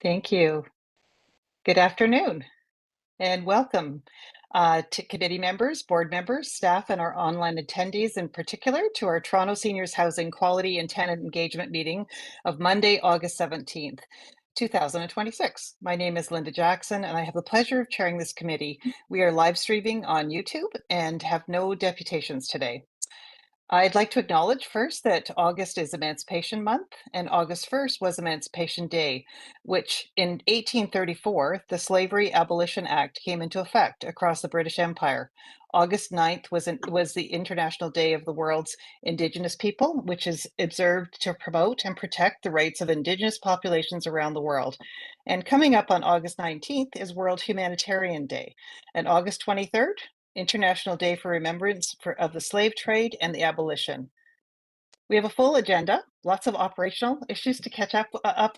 Thank you. Good afternoon and welcome to committee members, board members, staff, and our online attendees in particular to our Toronto Seniors Housing Quality and Tenant Engagement meeting of Monday, August 17th, 2026. My name is Linda Jackson and I have the pleasure of chairing this committee. We are live streaming on YouTube and have no deputations today. I'd like to acknowledge first that August is Emancipation Month and August 1st was Emancipation Day, which in 1834, the Slavery Abolition Act came into effect across the British Empire. August 9th was the International Day of the World's Indigenous People, which is observed to promote and protect the rights of Indigenous populations around the world. And coming up on August 19th is World Humanitarian Day. And August 23rd, International Day for Remembrance of the Slave Trade and the Abolition. We have a full agenda, lots of operational issues to catch up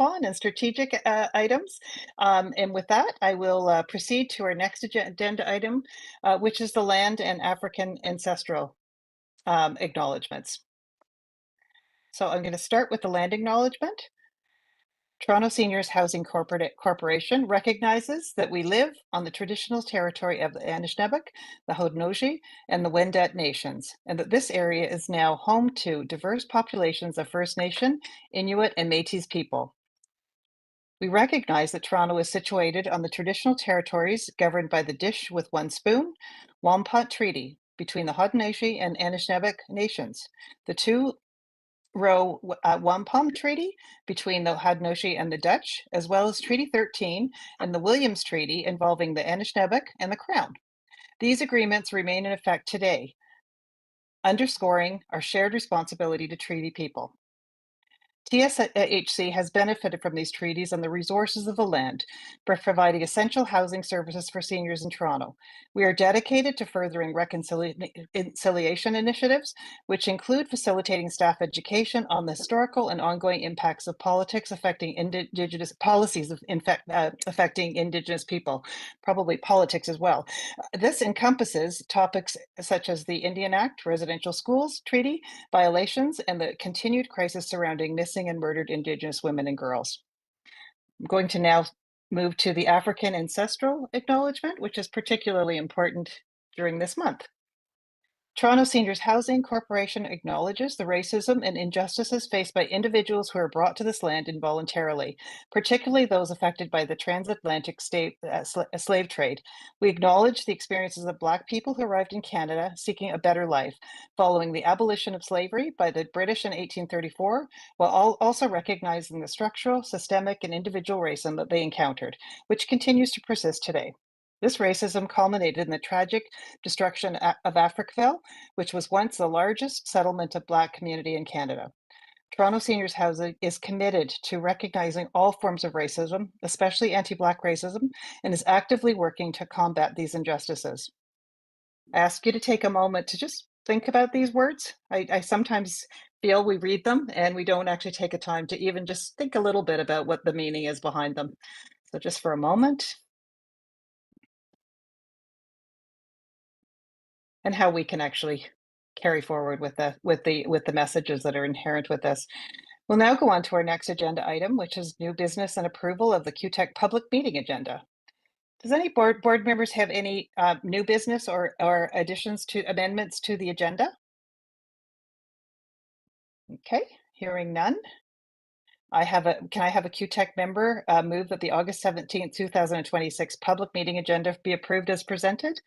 on and strategic items. And with that, I will proceed to our next agenda item, which is the land and African ancestral acknowledgements. So I'm going to start with the land acknowledgement. Toronto Seniors Housing Corporation recognizes that we live on the traditional territory of the Anishinaabeg, the Haudenosaunee, and the Wendat nations, and that this area is now home to diverse populations of First Nation, Inuit, and Métis people. We recognize that Toronto is situated on the traditional territories governed by the Dish with One Spoon, Wampum Treaty between the Haudenosaunee and Anishinaabeg nations. The two-row Wampum Treaty between the Haudenosaunee and the Dutch, as well as Treaty 13 and the Williams Treaty involving the Anishinaabeg and the Crown. These agreements remain in effect today, underscoring our shared responsibility to treaty people. TSHC has benefited from these treaties and the resources of the land by providing essential housing services for seniors in Toronto. We are dedicated to furthering reconciliation initiatives, which include facilitating staff education on the historical and ongoing impacts of politics affecting Indigenous policies affecting Indigenous people, probably politics as well. This encompasses topics such as the Indian Act, Residential Schools Treaty, violations, and the continued crisis surrounding missing and murdered Indigenous women and girls. I'm going to now move to the African ancestral acknowledgement, which is particularly important during this month. Toronto Seniors Housing Corporation acknowledges the racism and injustices faced by individuals who are brought to this land involuntarily, particularly those affected by the transatlantic slave trade. We acknowledge the experiences of Black people who arrived in Canada seeking a better life following the abolition of slavery by the British in 1834, while also recognizing the structural, systemic, and individual racism that they encountered, which continues to persist today. This racism culminated in the tragic destruction of Africville, which was once the largest settlement of Black community in Canada. Toronto Seniors Housing is committed to recognizing all forms of racism, especially anti-Black racism, and is actively working to combat these injustices. I ask you to take a moment to just think about these words. I sometimes feel we read them and we don't actually take a time to even just think a little bit about what the meaning is behind them. So just for a moment. And how we can actually carry forward with the messages that are inherent with this. We'll now go on to our next agenda item, which is new business and approval of the QTech public meeting agenda. Does any board members have any new business or additions to amendments to the agenda? Okay, hearing none. Can I have a QTech member move that the August 17th, 2026 public meeting agenda be approved as presented?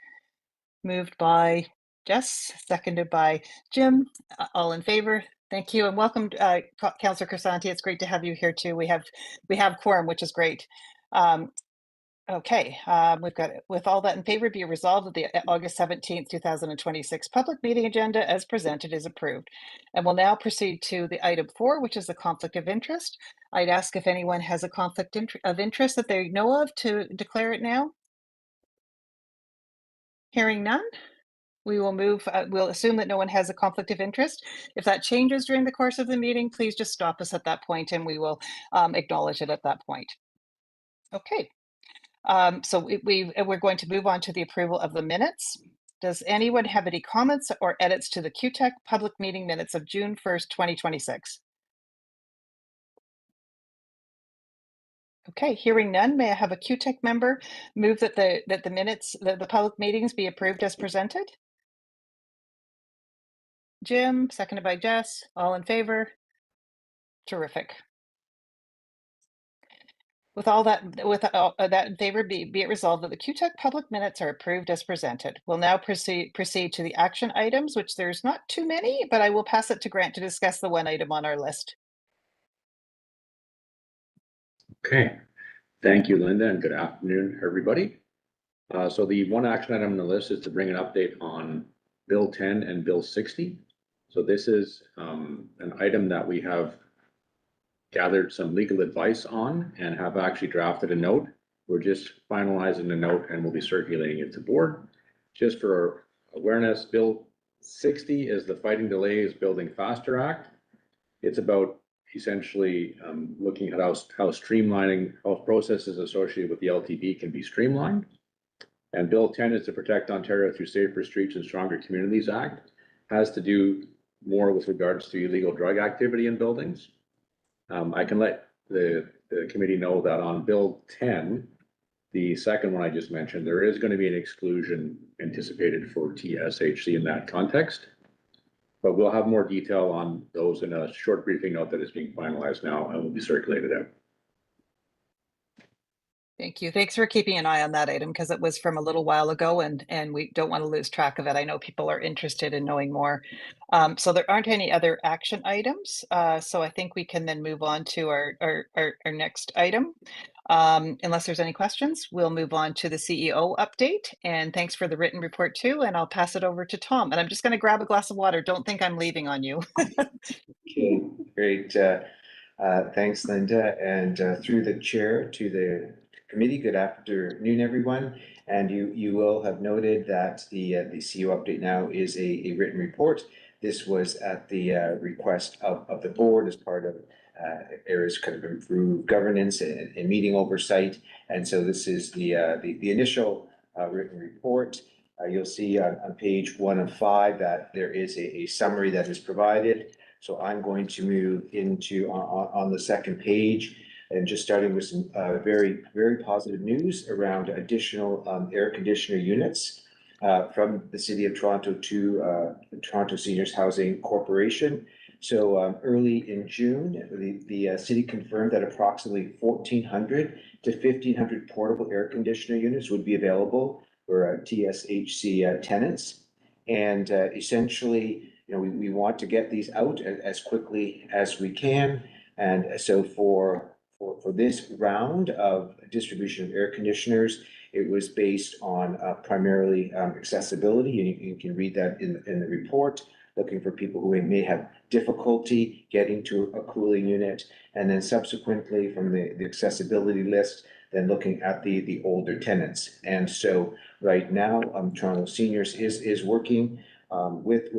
Moved by Jess, seconded by Jim. All in favor? Thank you, and welcome, Councillor Crisanti. It's great to have you here too. We have quorum, which is great. Okay, we've got, with all that in favor, be resolved that the August 17th, 2026 public meeting agenda as presented is approved. And we'll now proceed to the item 4, which is the conflict of interest. I'd ask if anyone has a conflict of interest that they know of to declare it now. Hearing none. We will move, we'll assume that no one has a conflict of interest. If that changes during the course of the meeting, please just stop us at that point and we will acknowledge it at that point. Okay, so we're going to move on to the approval of the minutes. Does anyone have any comments or edits to the QTech public meeting minutes of June 1st, 2026? Okay, hearing none, may I have a QTech member move that the minutes, the public meetings be approved as presented? Jim, seconded by Jess. All in favor? Terrific. With all that, with that in favor, be it resolved that the QTech public minutes are approved as presented. We'll now proceed to the action items, which there's not too many, but I will pass it to Grant to discuss the one item on our list. Okay, thank you, Linda, and good afternoon, everybody. So the one action item on the list is to bring an update on Bill 10 and Bill 60. So this is an item that we have gathered some legal advice on and have actually drafted a note. We're just finalizing the note and we'll be circulating it to board. Just for awareness, Bill 60 is the Fighting Delays Building Faster Act. It's about essentially looking at how streamlining health processes associated with the LTB can be streamlined. And Bill 10 is to Protect Ontario Through Safer Streets and Stronger Communities Act. Has to do more with regards to illegal drug activity in buildings. I can let the committee know that on Bill 10, the second one I just mentioned, there is going to be an exclusion anticipated for TSHC in that context. But we'll have more detail on those in a short briefing note that is being finalized now and will be circulated out. Thank you. Thanks for keeping an eye on that item because it was from a little while ago and we don't want to lose track of it. I know people are interested in knowing more. So there aren't any other action items. So I think we can then move on to our next item. Unless there's any questions, we'll move on to the CEO update. And thanks for the written report too. And I'll pass it over to Tom. And I'm just going to grab a glass of water. Don't think I'm leaving on you. Okay, great. Thanks, Linda. And through the chair to the committee, good afternoon, everyone. And you will have noted that the CEO update now is a written report. This was at the request of the board as part of areas kind of improved governance and meeting oversight. And so this is the initial written report. You'll see on page 1 of 5 that there is a summary that is provided. So I'm going to move into on the second page and just starting with some very, very positive news around additional air conditioner units from the City of Toronto to the Toronto Seniors Housing Corporation. So early in June, the city confirmed that approximately 1,400 to 1,500 portable air conditioner units would be available for TSHC tenants. And essentially, you know, we want to get these out as quickly as we can. And so for this round of distribution of air conditioners, it was based on primarily accessibility. You can read that in the report, looking for people who may have difficulty getting to a cooling unit. And then subsequently from the accessibility list, then looking at the older tenants. And so right now, Toronto Seniors is working with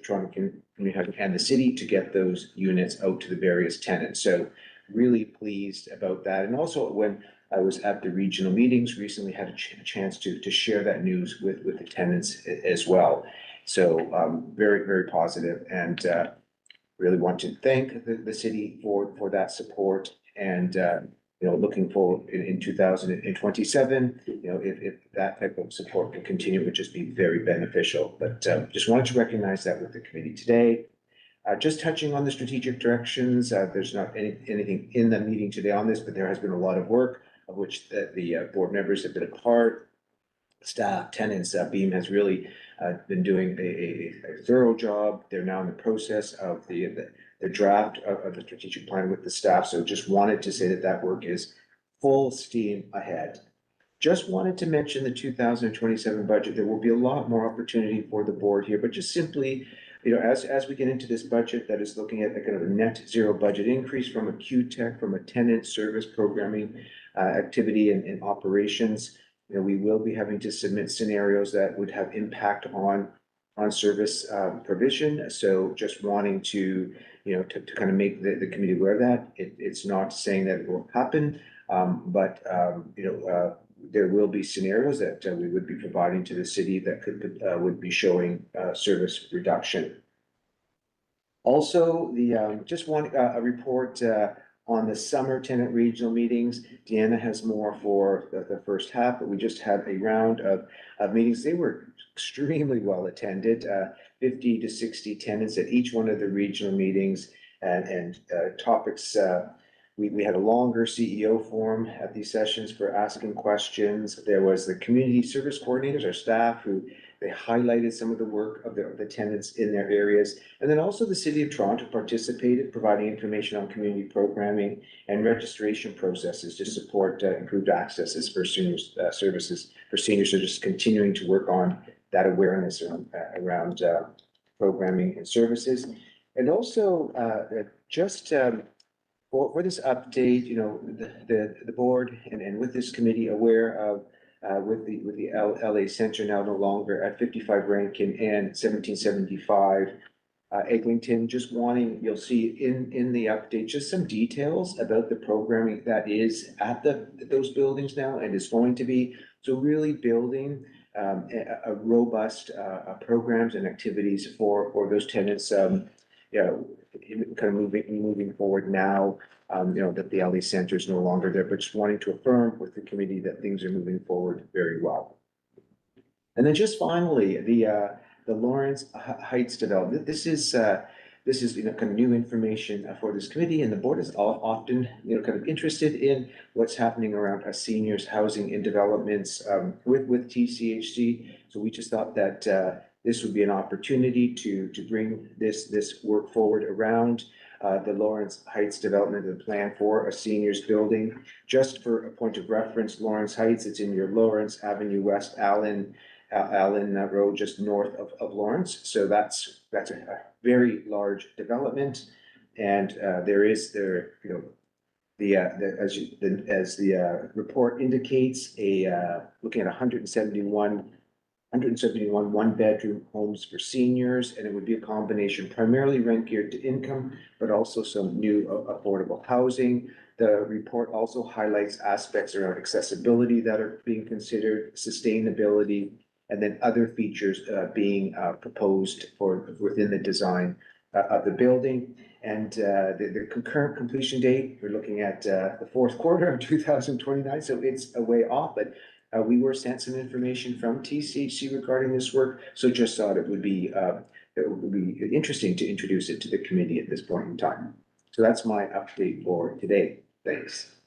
Toronto Community Housing and the city to get those units out to the various tenants. So really pleased about that. And also when I was at the regional meetings recently, had a chance to share that news with the tenants as well. So very, very positive, and really want to thank the city for that support. And you know, looking forward in 2027, you know, if that type of support can continue, it would just be very beneficial. But just wanted to recognize that with the committee today. Just touching on the strategic directions, there's not anything in the meeting today on this, but there has been a lot of work of which the board members have been a part. Staff, tenants, Beam has really been doing a thorough job. They're now in the process of the draft of the strategic plan with the staff. So just wanted to say that work is full steam ahead. Just wanted to mention the 2027 budget. There will be a lot more opportunity for the board here, but just simply, you know, as we get into this budget that is looking at a kind of a net zero budget increase from a QTech, from a tenant service programming activity and operations, you know, we will be having to submit scenarios that would have impact on service provision. So just wanting to, you know, to kind of make the committee aware of that. It's not saying that it will happen, but you know, there will be scenarios that we would be providing to the city that would be showing service reduction. Also, just want a report on the summer tenant regional meetings. Deanna has more for the first half, but we just had a round of meetings. They were extremely well attended, 50 to 60 tenants at each one of the regional meetings, and topics. We had a longer CEO forum at these sessions for asking questions. There was the community service coordinators, our staff, who they highlighted some of the work of the tenants in their areas. And then also the City of Toronto participated, providing information on community programming and registration processes to support improved accesses for seniors, services for seniors. So just continuing to work on that awareness around programming and services. And also for this update, the board and with this committee aware of with the LA Center now no longer at 55 Rankin and 1775 Eglinton, just wanting, you'll see in the update, just some details about the programming that is at those buildings now and is going to be. So really building a robust programs and activities for those tenants, kind of moving forward now, that the LA Center is no longer there, but just wanting to affirm with the committee that things are moving forward very well. And then just finally, the Lawrence Heights development. This is kind of new information for this committee, and the board is often kind of interested in what's happening around seniors housing and developments with TCHC. So we just thought that this would be an opportunity to bring this work forward around the Lawrence Heights development of the plan for a seniors building. Just for a point of reference, Lawrence Heights, it's in your Lawrence Avenue West, Allen Road, just north of Lawrence. So that's a very large development, and as the report indicates, looking at 171 one-bedroom homes for seniors, and it would be a combination, primarily rent geared to income, but also some new affordable housing. The report also highlights aspects around accessibility that are being considered, sustainability, and then other features being proposed within the design of the building. And the concurrent completion date, we're looking at the fourth quarter of 2029, so it's a way off, but we were sent some information from TSHC regarding this work, so just thought it would be interesting to introduce it to the committee at this point in time. So that's my update for today. Thanks.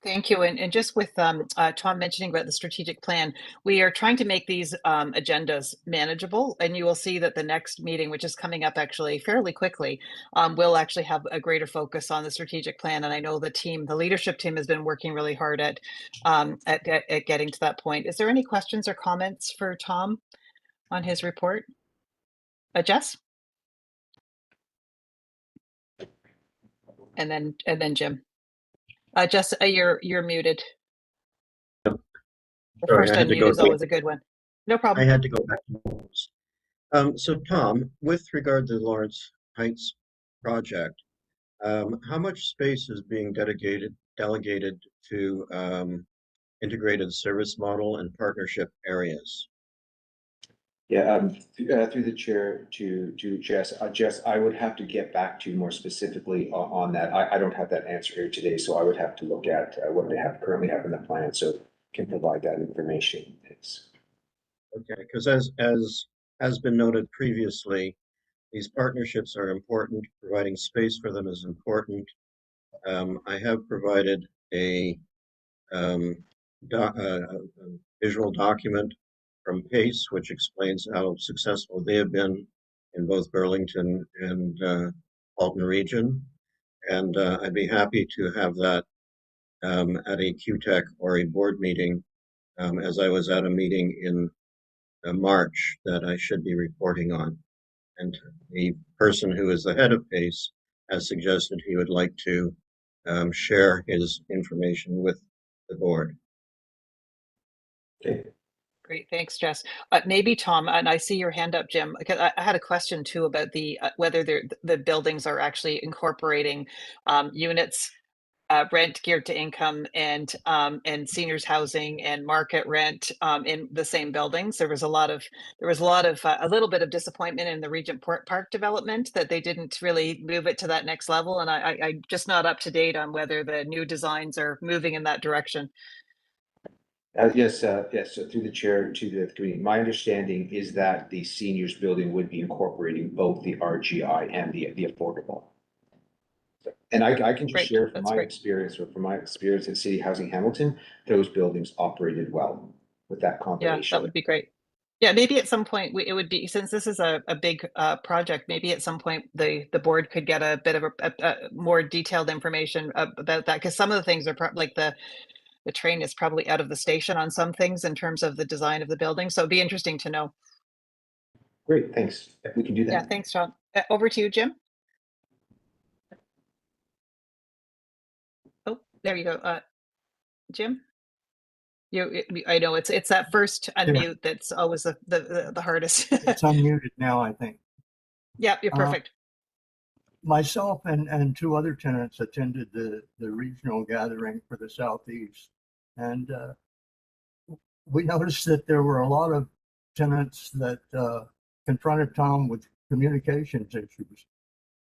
Thank you. And just with Tom mentioning about the strategic plan, we are trying to make these agendas manageable. And you will see that the next meeting, which is coming up actually fairly quickly, will actually have a greater focus on the strategic plan. And I know the leadership team has been working really hard at getting to that point. Is there any questions or comments for Tom on his report? Jess? And then Jim. Jess, you're muted. The Sorry, first I had to unmute go is always a good one. No I problem. had to go back to those. So Tom, with regard to the Lawrence Heights project, how much space is being delegated to integrated service model and partnership areas? Yeah, through the chair to Jess. Jess, I would have to get back to you more specifically on that. I don't have that answer here today, so I would have to look at what they currently have in the plan, so can provide that information. Okay, because as has been noted previously, these partnerships are important. Providing space for them is important. I have provided a visual document from PACE, which explains how successful they have been in both Burlington and Halton region. And I'd be happy to have that at a QTech or a board meeting, as I was at a meeting in March that I should be reporting on. And the person who is the head of PACE has suggested he would like to share his information with the board. Okay. Great, thanks, Jess. Maybe Tom, and I see your hand up, Jim, because I had a question too about whether the buildings are actually incorporating units rent geared to income and seniors housing and market rent in the same buildings. There was a lot of a little bit of disappointment in the Regent Park development that they didn't really move it to that next level. And I'm just not up to date on whether the new designs are moving in that direction. Yes, yes, so through the chair to the committee, my understanding is that the seniors building would be incorporating both the RGI and the affordable. And I can just Great, share from that's my great. experience, or from my experience at City Housing Hamilton, those buildings operated well with that Yeah, combination. that would be great. Yeah, maybe at some point it would be, since this is a big project, maybe at some point the board could get a bit of a more detailed information about that, because some of the things are like the train is probably out of the station on some things in terms of the design of the building. So it'd be interesting to know. Great, thanks. We can do Yeah, that. thanks, John. Over to you, Jim. Oh, there you go. Jim, I know it's that first unmute that's always the hardest. It's unmuted now, I think. Yeah, you're perfect. Myself and two other tenants attended the regional gathering for the Southeast. And we noticed that there were a lot of tenants that confronted Tom with communications issues.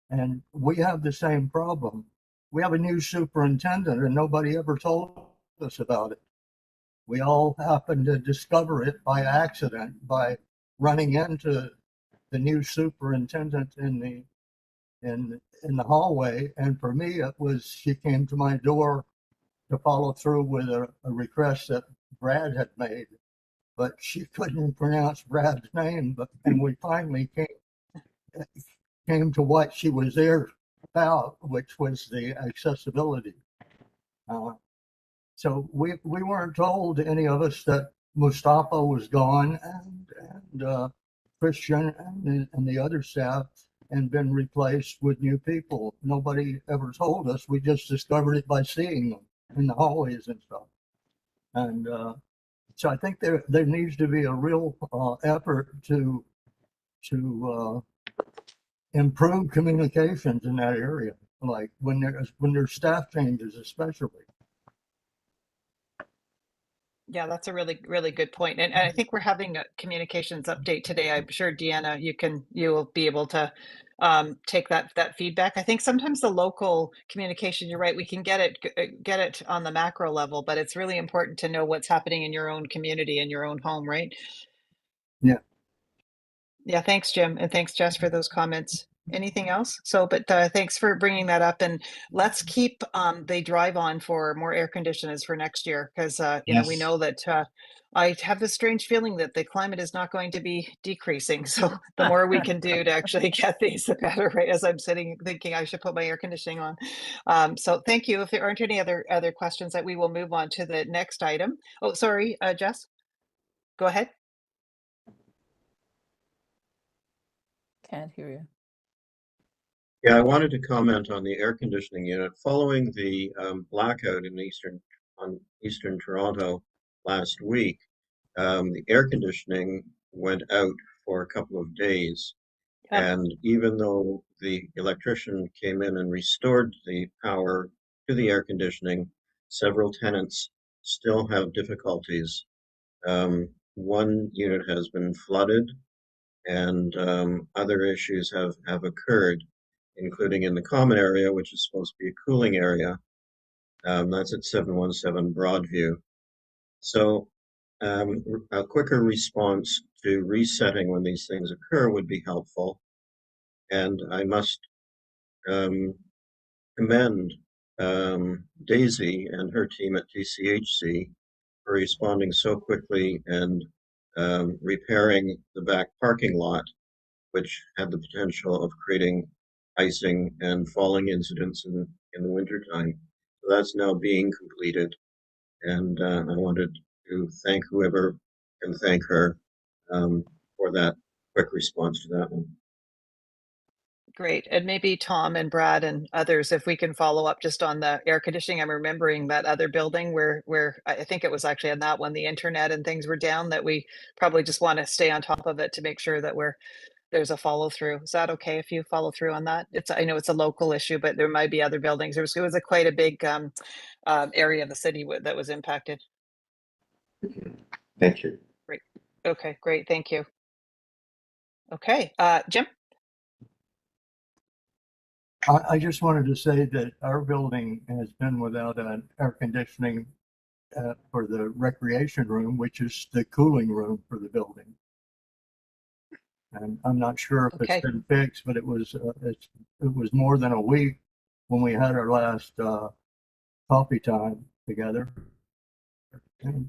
And we have the same problem. We have a new superintendent and nobody ever told us about it. We all happened to discover it by accident, by running into the new superintendent in the hallway. And for me, it was, she came to my door to follow through with a request that Brad had made, but she couldn't pronounce Brad's name. And we finally came to what she was there about, which was the accessibility. So we weren't told, any of us, that Mustafa was gone and Christian and the other staff and been replaced with new people. Nobody ever told us. We just discovered it by seeing them in the hallways and stuff. And so I think there needs to be a real effort to improve communications in that area, like when there's staff changes, especially. Yeah, that's a really, really good point. And I think we're having a communications update today. I'm sure, Deanna, you'll be able to take that feedback. I think sometimes the local communication, you're right, we can get it on the macro level, but it's really important to know what's happening in your own community, in your own home, right? Yeah. Yeah, thanks, Jim, and thanks, Jess, for those comments. Anything else? But thanks for bringing that up, and let's keep the drive on for more air conditioners for next year, because we know that I have this strange feeling that the climate is not going to be decreasing. So the more we can do to actually get these, the better, right? As I'm sitting thinking I should put my air conditioning on. So thank you. If there aren't any other questions, that we will move on to the next item. Oh, sorry, Jess, go ahead. Can't hear you. Yeah, I wanted to comment on the air conditioning unit. Following the blackout in eastern Toronto last week, the air conditioning went out for a couple of days. Yeah. And even though the electrician came in and restored the power to the air conditioning, several tenants still have difficulties. One unit has been flooded, and other issues have occurred, including in the common area, which is supposed to be a cooling area. That's at 717 Broadview. So a quicker response to resetting when these things occur would be helpful. And I must commend Daisy and her team at TSHC for responding so quickly and repairing the back parking lot, which had the potential of creating icing and falling incidents in the wintertime. So that's now being completed. And I wanted to thank whoever can thank her for that quick response to that one. Great. And maybe Tom and Brad and others, if we can follow up just on the air conditioning. I'm remembering that other building where I think it was actually on that one, the internet and things were down, that we probably just want to stay on top of it to make sure that we're there's a follow through. Is that okay if you follow through on that? I know it's a local issue, but there might be other buildings. It was quite a big area of the city that was impacted. Thank you. Great. Okay, great. Thank you. Okay, Jim? I just wanted to say that our building has been without an air conditioning for the recreation room, which is the cooling room for the building. And I'm not sure if it's Okay. been fixed, but it was more than a week when we had our last coffee time together. And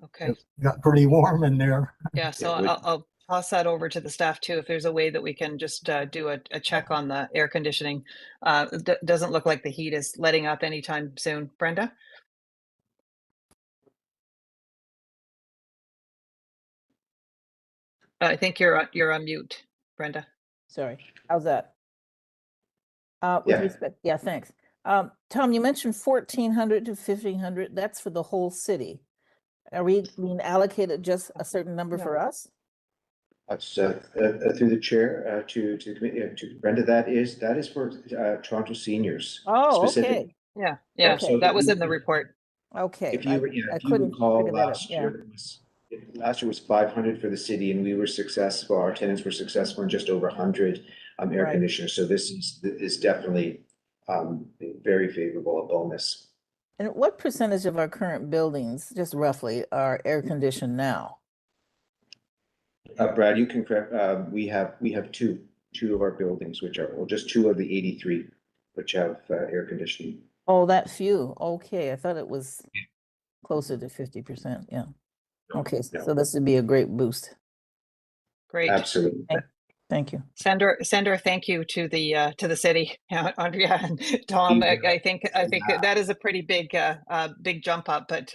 Okay. it got pretty warm in there. Yeah, so Yeah, I'll toss that over to the staff too, if there's a way that we can just do a check on the air conditioning. Doesn't look like the heat is letting up anytime soon. Brenda? I think you're on mute, Brenda. Sorry, how's that? With Yeah. respect, yeah, thanks. Tom, you mentioned 1,400 to 1,500. That's for the whole city. Are we being allocated just a certain number No. for us? That's through the chair to the committee, to Brenda. That is for Toronto seniors. Oh, specifically. okay, Yeah, Yeah, yeah, so that was in the report. okay. If you I if you couldn't recall, figure that out. Yeah, last year was 500 for the city, and we were successful. Our tenants were successful in just over 100 air Right. conditioners. So this is definitely very favorable, a bonus. And what percentage of our current buildings, just roughly, are air conditioned now? Brad, you can correct. We have two of our buildings, which are, well, just two of the 83, which have air conditioning. Oh, that few. Okay, I thought it was closer to 50%. Yeah. Okay, No. so this would be a great boost. Great. Absolutely. Thank you. Send her thank you to the city, Andrea and Tom. I think that is a pretty big big jump up, but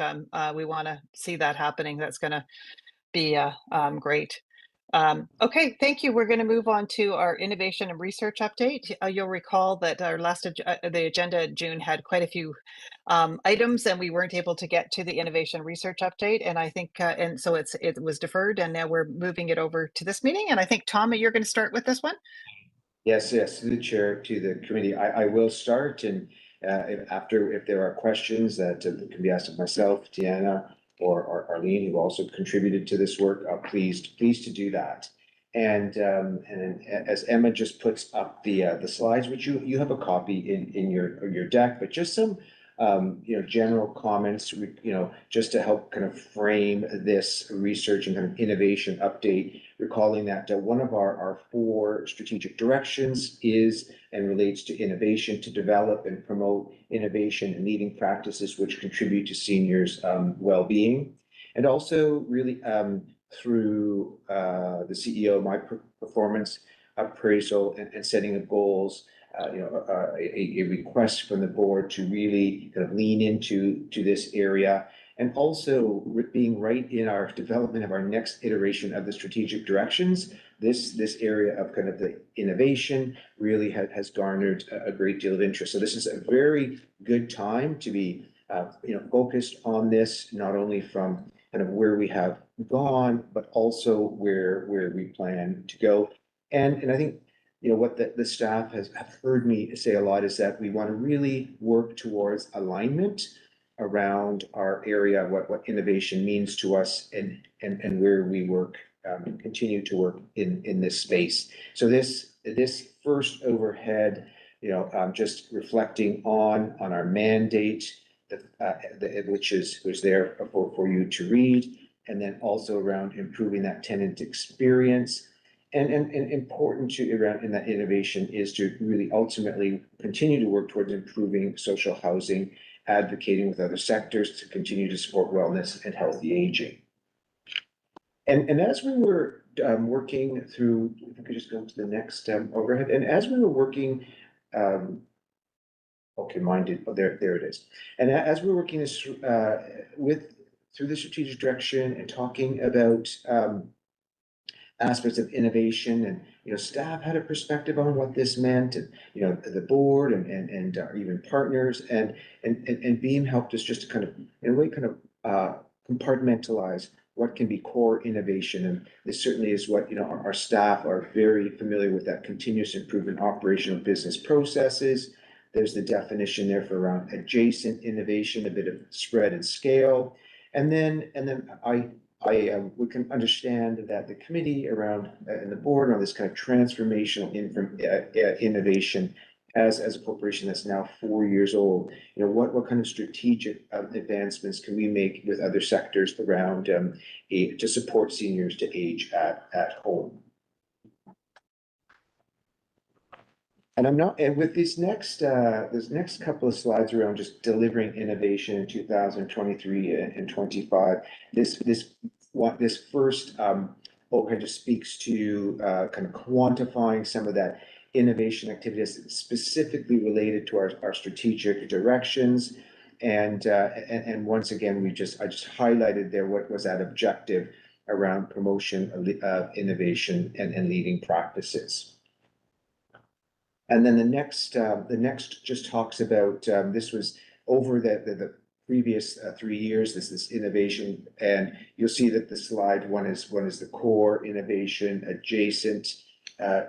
we want to see that happening. That's going to be great. Okay, thank you. We're going to move on to our innovation and research update. You'll recall that our the agenda in June had quite a few items, and we weren't able to get to the innovation research update. And I think, and so it was deferred, and now we're moving it over to this meeting. And I think, Tom, you're going to start with this one. Yes, to the chair, to the committee. I will start, and if there are questions that can be asked of myself, Deanna, or Arlene, who also contributed to this work, pleased to do that. And as Emma just puts up the slides, which you have a copy in your deck, but just some general comments, just to help kind of frame this research and kind of innovation update, recalling that one of our 4 strategic directions is and relates to innovation, to develop and promote innovation and leading practices which contribute to seniors' well-being. And also really through the CEO, my performance appraisal and setting of goals, a request from the board to really kind of lean into this area, and also being right in our development of our next iteration of the strategic directions. This area of kind of the innovation really has garnered a great deal of interest. So this is a very good time to be focused on this, not only from kind of where we have gone, but also where we plan to go. And I think what the staff have heard me say a lot is that we want to really work towards alignment around our area, what innovation means to us, and where we work, continue to work in this space. So this first overhead, just reflecting on our mandate, which was there for you to read, and then also around improving that tenant experience. And important to around in that innovation is to really ultimately continue to work towards improving social housing, advocating with other sectors to continue to support wellness and healthy aging. And as we were working through, if we could just go to the next overhead, and as we were working, okay, mine did, oh, there it is. And as we were working this through the strategic direction and talking about aspects of innovation, and staff had a perspective on what this meant, and the board and even partners, and Beam helped us just to kind of in a way kind of compartmentalize what can be core innovation. And this certainly is what, our staff are very familiar with, that continuous improvement, operational business processes. There's the definition there for around adjacent innovation, a bit of spread and scale. And then we can understand that the committee around and the board on this kind of transformational innovation as a corporation that's now 4 years old, what kind of strategic advancements can we make with other sectors around to support seniors to age at home? And with this next couple of slides around just delivering innovation in 2023 and 25, this first kind of speaks to kind of quantifying some of that innovation activities specifically related to our strategic directions. And once again, I just highlighted there what was that objective around promotion of innovation and leading practices. And then the next just talks about, this was over the previous 3 years, this innovation, and you'll see that the slide one is the core innovation, adjacent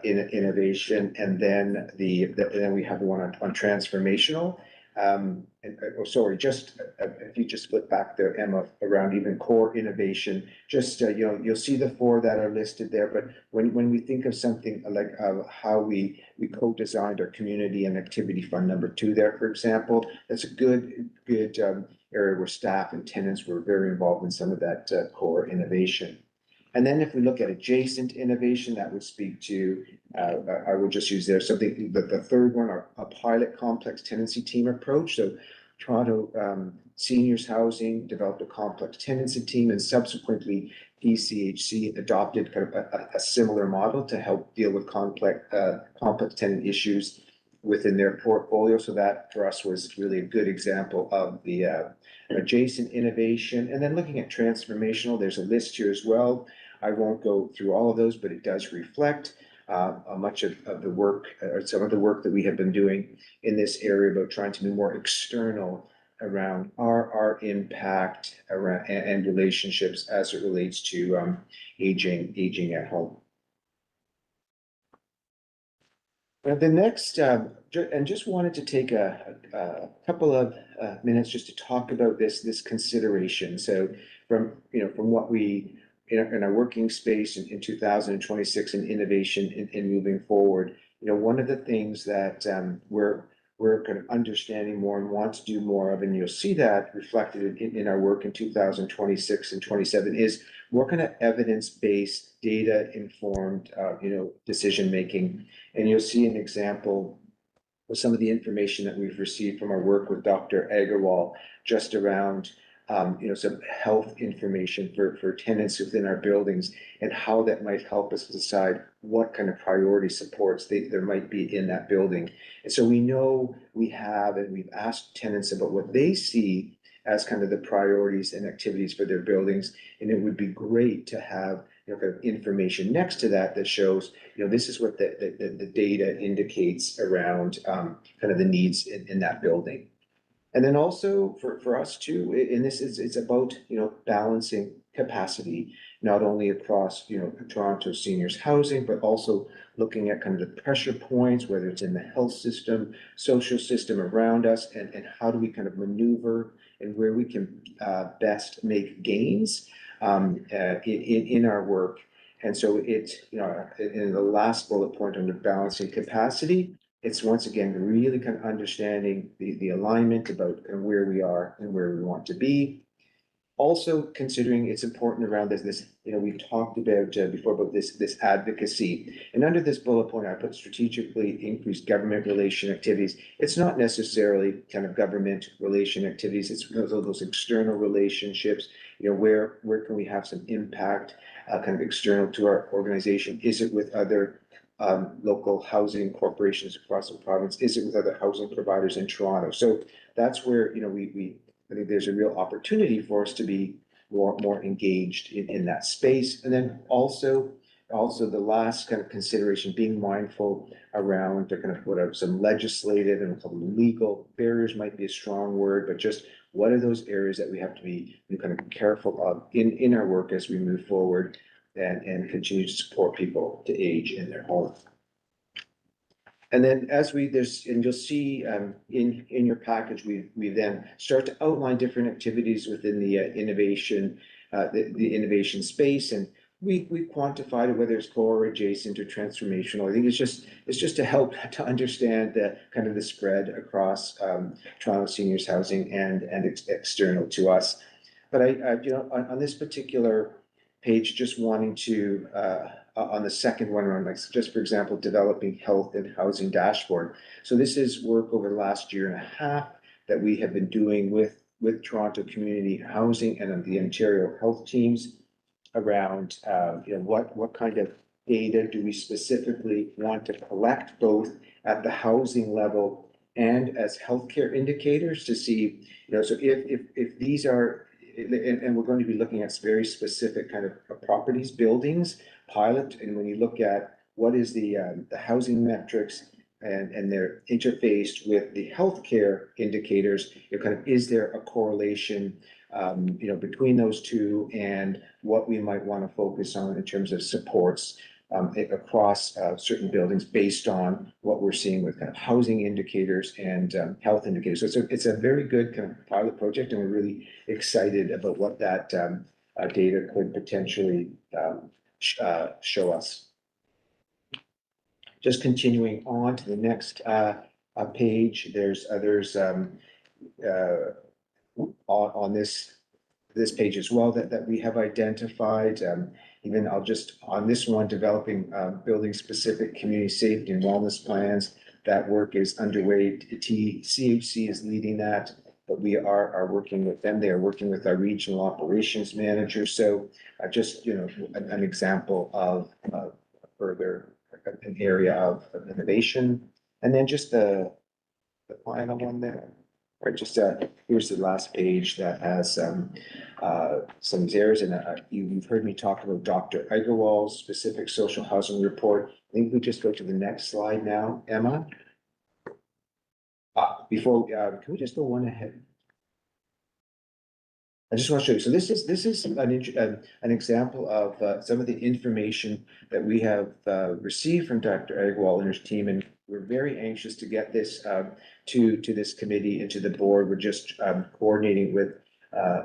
innovation, and then then we have one on transformational. If you just flip back there, Emma, around even core innovation, just you'll see the 4 that are listed there. But when we think of something like how we co-designed our community and activity fund number 2 there, for example, that's a good area where staff and tenants were very involved in some of that core innovation. And then if we look at adjacent innovation, that would speak to, I will just use there something, the third one, a pilot complex tenancy team approach. So Toronto Seniors Housing developed a complex tenancy team, and subsequently TSHC adopted kind of a similar model to help deal with complex tenant issues within their portfolio. So that for us was really a good example of the adjacent innovation. And then looking at transformational, there's a list here as well. I won't go through all of those, but it does reflect much of the work, or some of the work that we have been doing in this area about trying to be more external around our impact around and relationships as it relates to aging at home. The next, and just wanted to take a couple of minutes just to talk about this consideration. So from what we in our working space in 2026 and innovation in moving forward, one of the things that we're kind of understanding more and want to do more of, and you'll see that reflected in our work in 2026 and 27, is more kind of evidence-based, data-informed, decision making. And you'll see an example with some of the information that we've received from our work with Dr. Agarwal, just around some health information for tenants within our buildings, and how that might help us decide what kind of priority supports there might be in that building. And so we know we have, and we've asked tenants about what they see as kind of the priorities and activities for their buildings. And it would be great to have kind of information next to that shows, this is what the data indicates around kind of the needs in that building. And then also for us too, and it's about, balancing capacity, not only across, Toronto Seniors Housing, but also looking at kind of the pressure points, whether it's in the health system, social system around us, and how do we kind of maneuver and where we can best make gains in our work. And so it's, in the last bullet point under balancing capacity, it's once again really kind of understanding the alignment about where we are and where we want to be. Also considering it's important around this, we've talked about before about this advocacy. And under this bullet point, I put strategically increased government relation activities. It's not necessarily kind of government relation activities. It's those external relationships, where can we have some impact kind of external to our organization? Is it with other local housing corporations across the province? Is it with other housing providers in Toronto? So that's where, I think there's a real opportunity for us to be more engaged in that space. And then also the last kind of consideration, being mindful around kind of what are some legislative and legal barriers, might be a strong word, but just what are those areas that we have to be kind of careful of in our work as we move forward and continue to support people to age in their home. And then as and you'll see in your package, we then start to outline different activities within the innovation, the innovation space, and we quantified it, whether it's core, adjacent, or transformational. I think it's just to help to understand the kind of the spread across Toronto seniors housing and external to us. But you know, on this particular page, just wanting to on the second one around, like, just for example, developing health and housing dashboard. So this is work over the last year and a half that we have been doing with Toronto Community Housing and the Ontario Health teams around, you know, what kind of data do we specifically want to collect, both at the housing level and as healthcare indicators to see, you know, so if these are, and we're going to be looking at very specific kind of properties, buildings, pilot, and when you look at what is the housing metrics and they're interfaced with the healthcare indicators, you know, kind of, is there a correlation, you know, between those two and what we might want to focus on in terms of supports across certain buildings based on what we're seeing with kind of housing indicators and health indicators. So it's a very good kind of pilot project, and we're really excited about what that data could potentially show us. Just continuing on to the next page, there's others on this page as well that we have identified. Even I'll just, on this one, developing building specific community safety and wellness plans. That work is underway. TSHC is leading that, but we are working with them. They are working with our regional operations manager. So just, you know, an example of further an area of innovation. And then just the final one there. Right, just here's the last page that has some areas, and you've heard me talk about Dr. Agarwal's specific social housing report. I think we just go to the next slide now, Emma. Before, can we just go one ahead? I just want to show you. So this is an example of some of the information that we have received from Dr. Agarwal and his team, and we're very anxious to get this to this committee and to the board. We're just coordinating with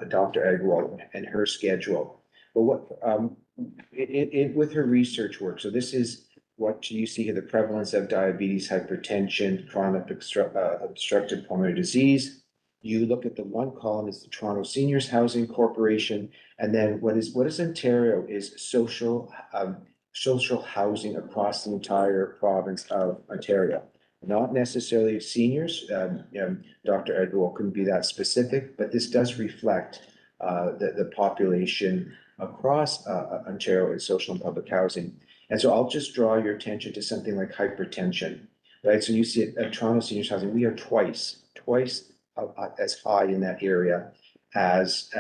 Dr. Agarwal and her schedule. But what with her research work, so this is what you see here: the prevalence of diabetes, hypertension, chronic obstructive pulmonary disease. You look at the one column is the Toronto Seniors Housing Corporation, and then what is Ontario is social housing across the entire province of Ontario. Not necessarily seniors. Dr. Agarwal couldn't be that specific, but this does reflect the population across Ontario in social and public housing. And so I'll just draw your attention to something like hypertension, right? So you see it at Toronto Seniors Housing, we are twice as high in that area as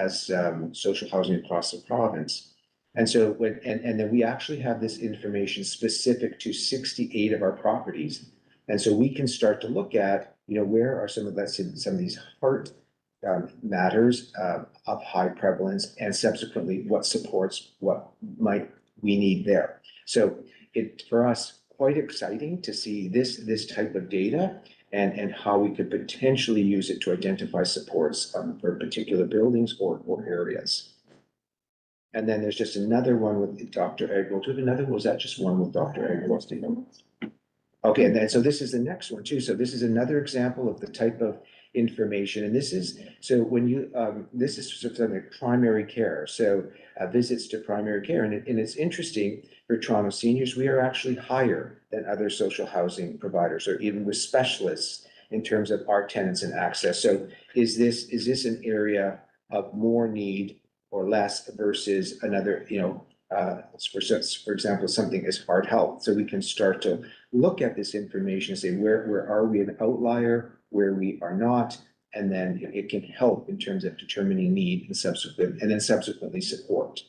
social housing across the province. And so and then we actually have this information specific to 68 of our properties. And so we can start to look at, you know, where are some of these heart matters of high prevalence, and subsequently what supports what might we need there. So it, for us, quite exciting to see this type of data and how we could potentially use it to identify supports for particular buildings or areas. And then there's just another one with Dr. Agarwal. Do we have another one? Was that just one with Dr. Agarwal's data? Okay, and then so this is the next one too. So this is another example of the type of information, and this is, so when you this is sort of like primary care, so visits to primary care, and it's interesting for Toronto seniors, we are actually higher than other social housing providers, or even with specialists in terms of our tenants and access. So is this an area of more need or less versus another, you know, for example, something as heart health? So we can start to look at this information and say, where are we an outlier, where we are not, and then it can help in terms of determining need and subsequently support.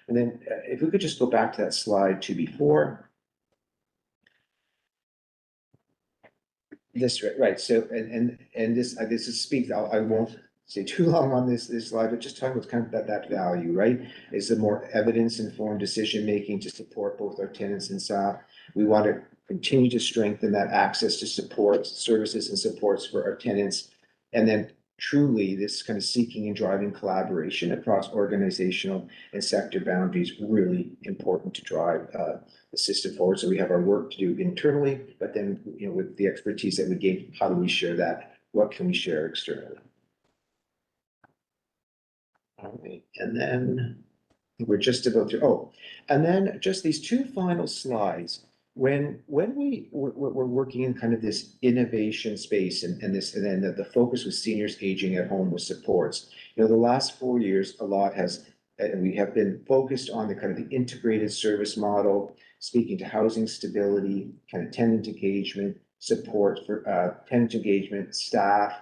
And then if we could just go back to that slide 2 before. This, right, so, and this is speaks, I won't stay too long on this slide, but just talking about kind of that value, right? Is the more evidence-informed decision-making to support both our tenants and staff. We want to continue to strengthen that access to support services and supports for our tenants. And then truly this kind of seeking and driving collaboration across organizational and sector boundaries, really important to drive the system forward. So we have our work to do internally, but then, you know, with the expertise that we gain, how do we share that? What can we share externally? All right, and then we're just about to, oh, and then just these two final slides. When we're working in kind of this innovation space and then the focus with seniors aging at home with supports, you know, the last 4 years, a lot has, and we have been focused on the kind of the integrated service model, speaking to housing stability, kind of tenant engagement, support for tenant engagement, staff.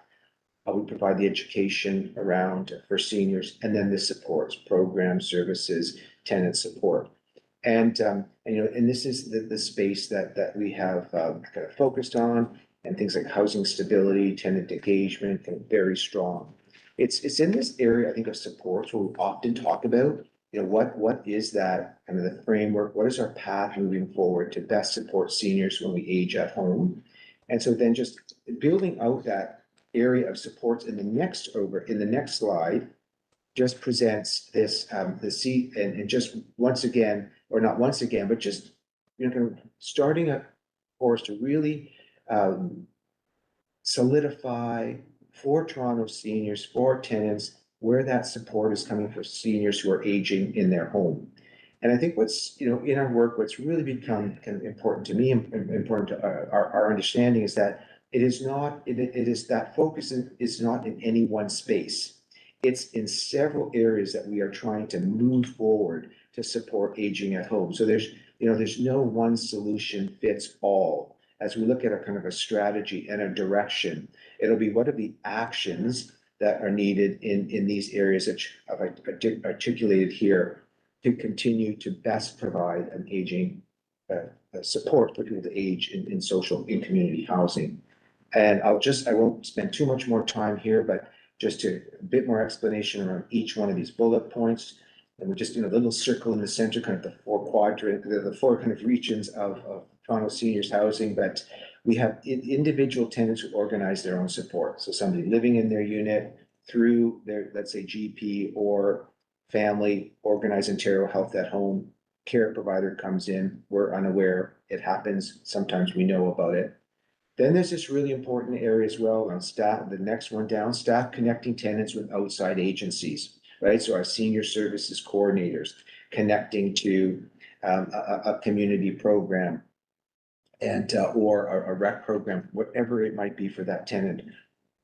We provide the education around for seniors, and then the supports, program services, tenant support. And you know, and this is the space that we have kind of focused on, and things like housing stability, tenant engagement, and very strong. It's in this area, I think, of supports where we often talk about, you know, what is that kind of the framework? What is our path moving forward to best support seniors when we age at home? And so then just building out that area of supports in the next slide just presents this the seat and just once again, or not once again, but just, you know, kind of starting a course to really solidify for Toronto seniors, for tenants, where that support is coming for seniors who are aging in their home. And I think what's, you know, in our work, what's really become kind of important to me and important to our understanding is that it is that focus is not in any one space. It's in several areas that we are trying to move forward to support aging at home. So there's no one solution fits all. As we look at a kind of a strategy and a direction, it'll be what are the actions that are needed in these areas that I've articulated here to continue to best provide an aging support for people to age in social, in community housing. And I won't spend too much more time here, but just a bit more explanation around each one of these bullet points. And we just do a little circle in the center, kind of the the four kind of regions of Toronto seniors housing. But we have individual tenants who organize their own support. So somebody living in their unit through their, let's say, GP or family, organize Ontario Health at Home, care provider comes in, we're unaware, it happens, sometimes we know about it. Then there's this really important area as well on staff, the next one down, staff connecting tenants with outside agencies, right? So our senior services coordinators connecting to a community program and or a rec program, whatever it might be for that tenant.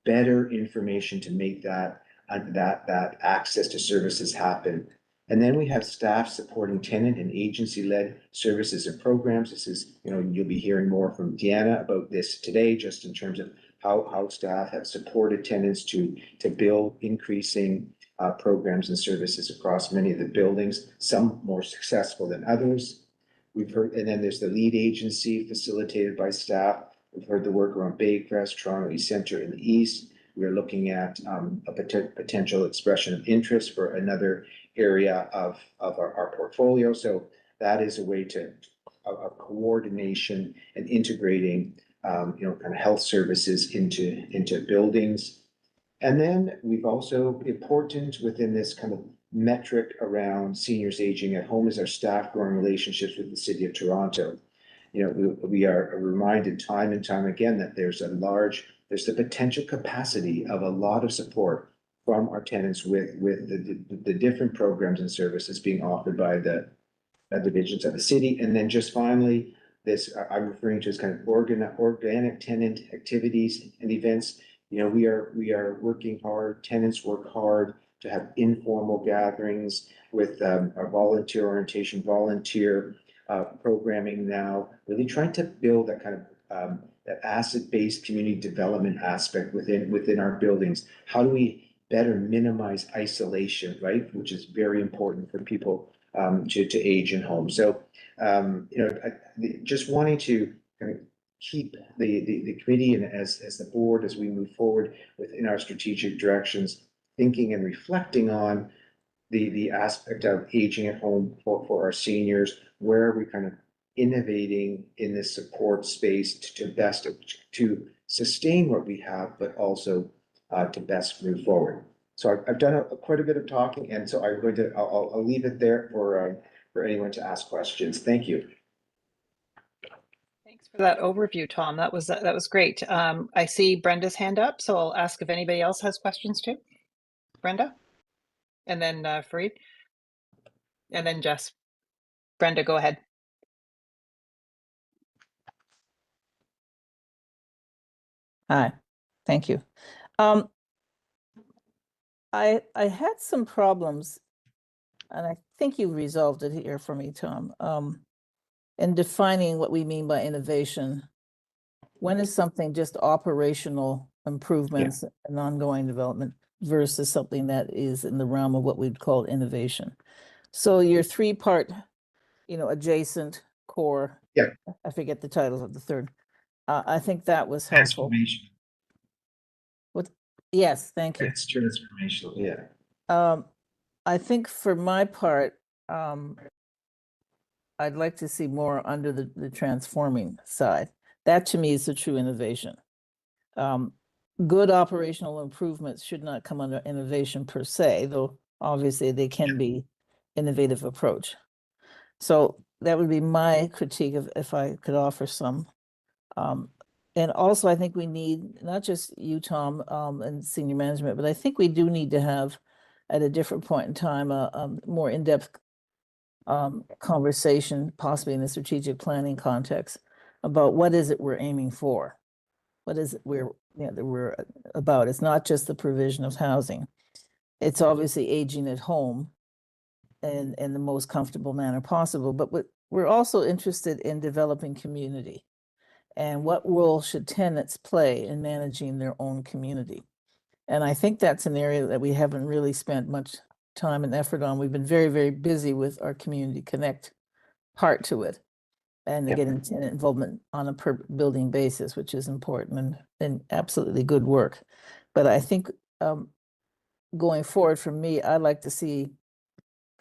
Better information to make that access to services happen. And then we have staff supporting tenant and agency-led services and programs. This is, you know, you'll be hearing more from Deanna about this today, just in terms of how staff have supported tenants to build increasing programs and services across many of the buildings, some more successful than others. We've heard, and then there's the lead agency facilitated by staff. We've heard the work around Baycrest, Toronto East Centre in the east. We're looking at a potential expression of interest for another area of our portfolio. So that is a way to of coordination and integrating, you know, kind of health services into buildings. And then we've also important within this kind of metric around seniors aging at home is our staff growing relationships with the City of Toronto. You know, we are reminded time and time again that there's the potential capacity of a lot of support from our tenants with the different programs and services being offered by the divisions of the city. And then just finally, this I'm referring to as kind of organic tenant activities and events. You know, we are working hard, tenants work hard to have informal gatherings with our volunteer orientation, volunteer programming now, really trying to build that kind of that asset-based community development aspect within our buildings. How do we better minimize isolation, right? Which is very important for people to age in home. So, you know, just wanting to kind of keep the committee and as the board, as we move forward within our strategic directions, thinking and reflecting on the aspect of aging at home for our seniors. Where are we kind of innovating in this support space to best to sustain what we have, but also to best move forward. So I've done quite a bit of talking, and so I'm going to I'll leave it there for anyone to ask questions. Thank you. Thanks for that overview, Tom. That was great. I see Brenda's hand up, so I'll ask if anybody else has questions too. Brenda, and then Fareed, and then Jess. Brenda, go ahead. Hi, thank you. I had some problems, and I think you resolved it here for me, Tom, in defining what we mean by innovation. When is something just operational improvements and ongoing development versus something that is in the realm of what we'd call innovation? So your three-part, adjacent, core. Yeah. I forget the titles of the third. I think that was helpful. Transformation. Yes, thank you. It's transformational, yeah. I think for my part, I'd like to see more under the transforming side. That to me is the true innovation. Good operational improvements should not come under innovation per se, though obviously they can be innovative approach. So that would be my critique of if I could offer some. And also, I think we need not just you, Tom, and senior management, but I think we do need to have, at a different point in time, a more in-depth conversation, possibly in the strategic planning context, about what is it we're aiming for, what is it that we're about. It's not just the provision of housing; it's obviously aging at home, and in the most comfortable manner possible. But we're also interested in developing community. And what role should tenants play in managing their own community? And I think that's an area that we haven't really spent much time and effort on. We've been very, very busy with our Community Connect part to it and getting tenant involvement on a per building basis, which is important and absolutely good work. But I think going forward for me, I'd like to see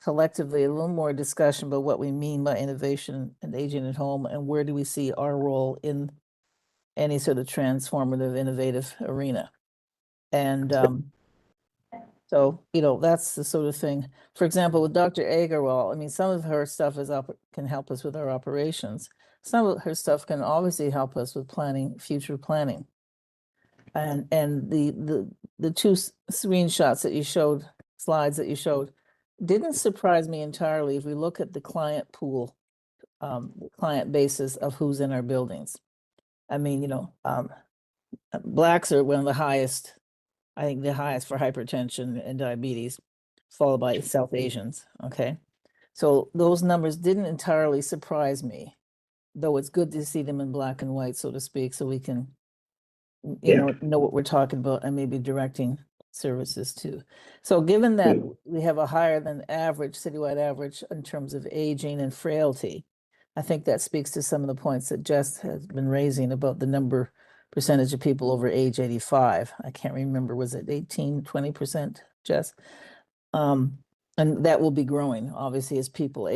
collectively a little more discussion about what we mean by innovation and aging at home, and where do we see our role in any sort of transformative, innovative arena. And so, that's the sort of thing. For example, with Dr. Agarwal, I mean, some of her stuff can help us with our operations. Some of her stuff can obviously help us with planning, future planning. And the two screenshots that you showed, slides that you showed, didn't surprise me entirely if we look at the client pool, client basis of who's in our buildings. I mean, Blacks are one of the highest, I think the highest for hypertension and diabetes, followed by South Asians, okay? So those numbers didn't entirely surprise me, though it's good to see them in black and white, so to speak, so we can, know what we're talking about and maybe directing services too. So given that we have a higher than average, citywide average in terms of aging and frailty, I think that speaks to some of the points that Jess has been raising about the percentage of people over age 85. I can't remember, was it 18, 20%, Jess? And that will be growing, obviously, as people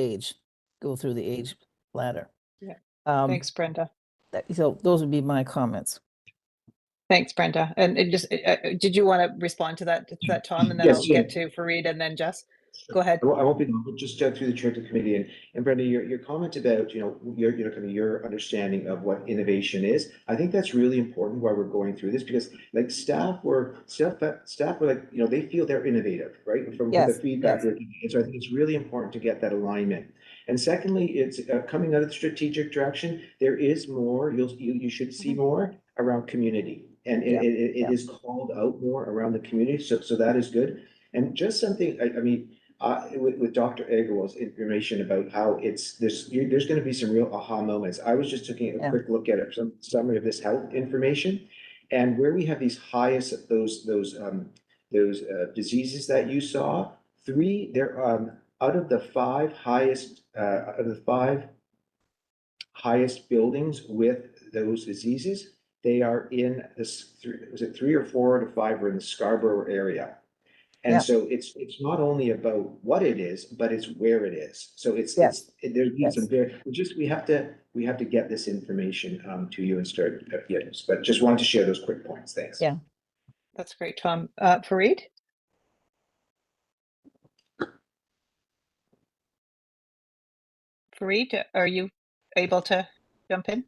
go through the age ladder. Yeah. Thanks, Brenda. So those would be my comments. Thanks, Brenda. And did you want to respond to that, Tom? And then I'll get to Fareed and then Jess. Go ahead. I won't be long, but just through the chair to the committee, and Brenda, your comment about your understanding of what innovation is, I think that's really important while we're going through this, because like staff were like, they feel they're innovative, right? From the feedback we're getting. And so I think it's really important to get that alignment. And secondly, it's coming out of the strategic direction. There is more. You should see more around community, and it is called out more around the community. So that is good. And just something, I mean. With Dr. Agarwal's information about how there's going to be some real aha moments. I was just taking a quick look at it, some summary of this health information, and where we have these highest those diseases that you saw. Out of the five highest buildings with those diseases, they are in this. Was it 3 or 4 to 5 are in the Scarborough area? And Yeah. so it's not only about what it is, but it's where it is. So Yes. there's Yes. some very, we have to get this information to you and start, yes, but just wanted to share those quick points. Thanks. Yeah. That's great, Tom. Fareed? Fareed, are you able to jump in?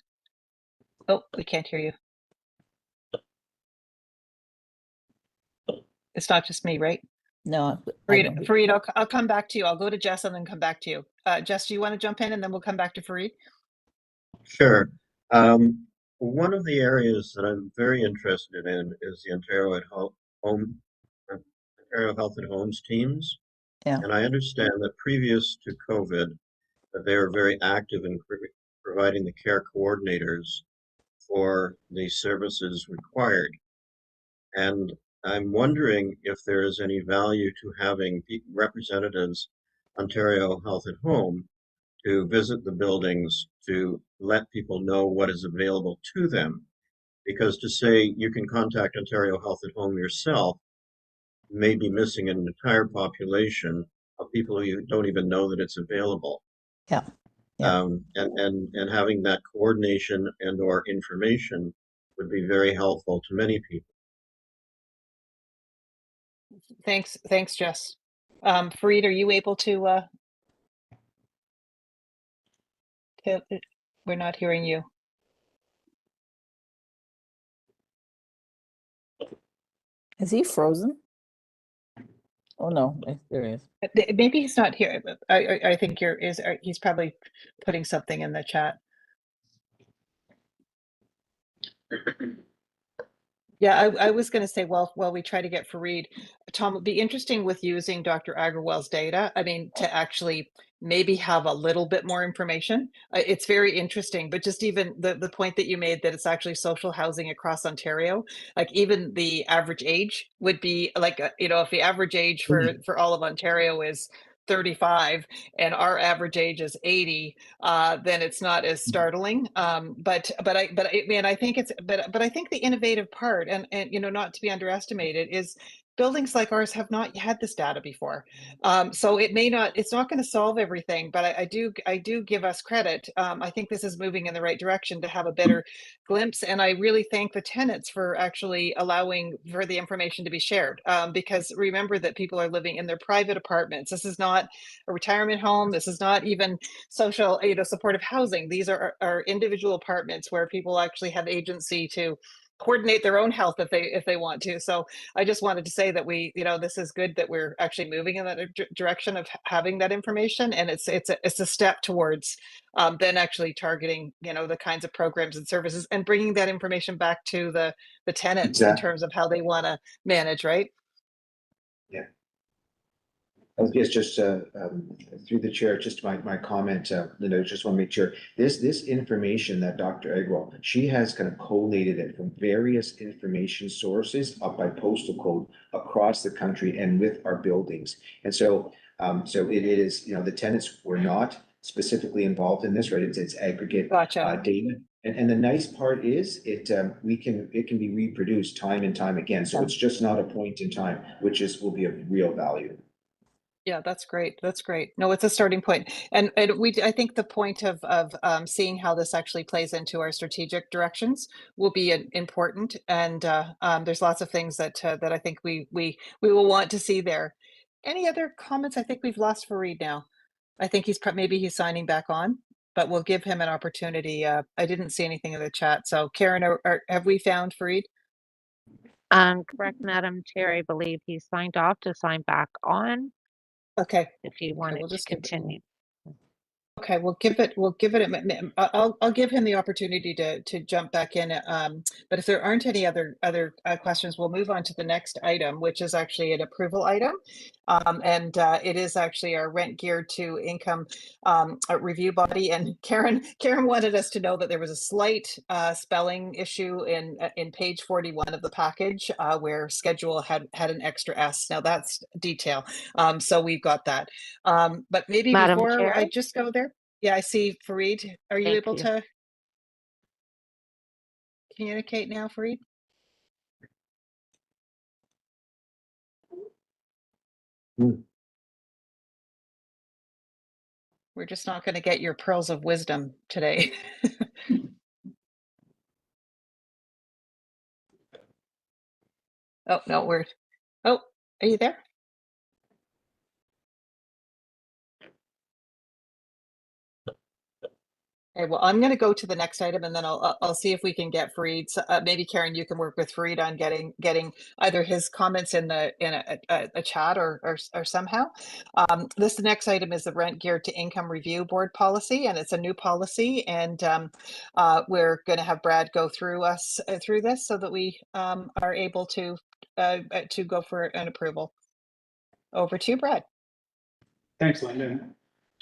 Oh, we can't hear you. It's not just me, right? No, I don't. Fareed, I'll come back to you. I'll go to Jess and then come back to you. Jess, do you want to jump in and then we'll come back to Fareed? Sure. One of the areas that I'm very interested in is the Ontario Health at Homes teams. Yeah. And I understand that previous to COVID, that they were very active in providing the care coordinators for the services required. And I'm wondering if there is any value to having representatives, Ontario Health at Home, to visit the buildings to let people know what is available to them. Because to say you can contact Ontario Health at Home yourself may be missing an entire population of people who don't even know that it's available. Yeah. Yeah. And having that coordination and or information would be very helpful to many people. Thanks, Jess. Fareed, are you able to, we're not hearing you. Is he frozen? Oh no, there he is. Maybe he's not here. But I think he's probably putting something in the chat. Yeah, I was going to say, well, we try to get Fareed. Tom, it'd be interesting with using Dr. Agrawal's data. I mean, to actually maybe have a little bit more information. It's very interesting, but just even the point that you made that it's actually social housing across Ontario, like even the average age would be like, if the average age for all of Ontario is 35 and our average age is 80, then it's not as startling. But I think I think the innovative part, and not to be underestimated, is buildings like ours have not had this data before. So it's not going to solve everything, but I do give us credit. I think this is moving in the right direction to have a better glimpse. And I really thank the tenants for actually allowing for the information to be shared. Because remember that people are living in their private apartments. This is not a retirement home. This is not even social, supportive housing. These are individual apartments where people actually have agency to coordinate their own health if they want to. So I just wanted to say that this is good that we're actually moving in that direction of having that information, and it's a step towards then actually targeting the kinds of programs and services and bringing that information back to the tenants in terms of how they want to manage, right? Yeah. I guess just through the chair, just my comment, Linda, just want to make sure this information that Dr. Agrawal, she has kind of collated it from various information sources up by postal code across the country and with our buildings. And so it is, the tenants were not specifically involved in this, right? It's aggregate Gotcha. data. And the nice part is it can be reproduced time and time again. So it's just not a point in time, which will be of real value. Yeah, that's great. That's great. No, it's a starting point. And I think the point of seeing how this actually plays into our strategic directions will be important. And there's lots of things that I think we will want to see there. Any other comments? I think we've lost Fareed now. I think maybe he's signing back on, but we'll give him an opportunity. I didn't see anything in the chat. So Karen, have we found Fareed? Correct, Madam Chair. I believe he signed off to sign back on. Okay. If you wanted we'll just to continue. Okay, we'll give it. I'll give him the opportunity to jump back in. But if there aren't any other questions, we'll move on to the next item, which is actually an approval item, and it is actually our rent geared to income review body. And Karen wanted us to know that there was a slight spelling issue in page 41 of the package where schedule had an extra S. Now that's detail, so we've got that. But maybe Madam before Chair? I just go there. Yeah, I see Fareed. Are you Thank able you. to communicate now, Fareed? We're just not going to get your pearls of wisdom today. Oh, no, oh, are you there? Okay, well, I'm going to go to the next item, and then I'll see if we can get Fareed. Maybe Karen, you can work with Fareed on getting either his comments in a chat or somehow. This next item is the Rent Geared to Income Review Board policy, and it's a new policy, and we're going to have Brad go through this so that we are able to go for an approval. Over to you, Brad. Thanks, Linda.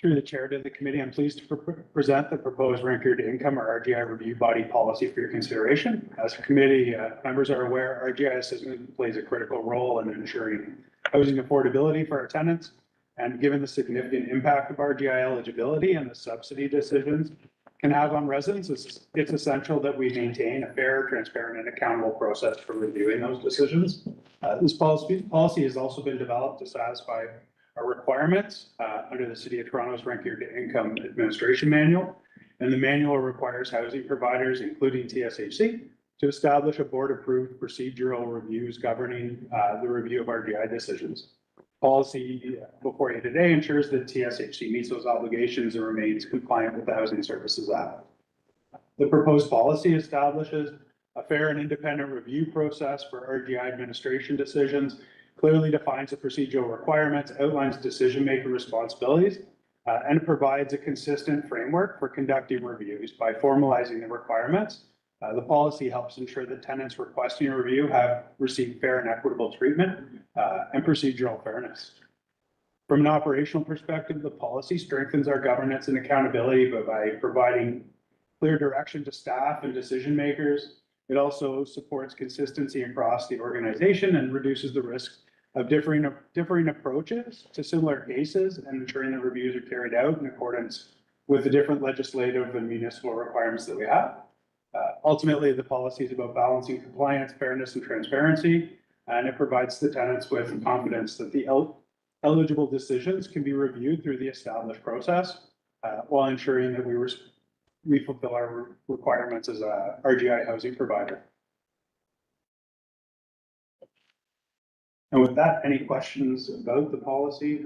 Through the chair to the committee, I'm pleased to present the proposed rent geared income, or RGI review body policy, for your consideration. As committee members are aware, RGI assessment plays a critical role in ensuring housing affordability for our tenants. And given the significant impact of RGI eligibility and the subsidy decisions can have on residents, it's essential that we maintain a fair, transparent, and accountable process for reviewing those decisions. This policy has also been developed to satisfy our requirements under the City of Toronto's Rent Geared to Income Administration Manual. And the manual requires housing providers, including TSHC, to establish a board-approved procedural reviews governing the review of RGI decisions. Policy before you today ensures that TSHC meets those obligations and remains compliant with the Housing Services Act. The proposed policy establishes a fair and independent review process for RGI administration decisions, clearly defines the procedural requirements, outlines decision-making responsibilities, and provides a consistent framework for conducting reviews. By formalizing the requirements, the policy helps ensure that tenants requesting a review have received fair and equitable treatment and procedural fairness. From an operational perspective, the policy strengthens our governance and accountability by providing clear direction to staff and decision makers. It also supports consistency across the organization and reduces the risk of differing approaches to similar cases, and ensuring that reviews are carried out in accordance with the different legislative and municipal requirements that we have. Ultimately, the policy is about balancing compliance, fairness, and transparency, and it provides the tenants with confidence that the eligible decisions can be reviewed through the established process, while ensuring that we fulfill our requirements as a RGI housing provider. And with that, any questions about the policy?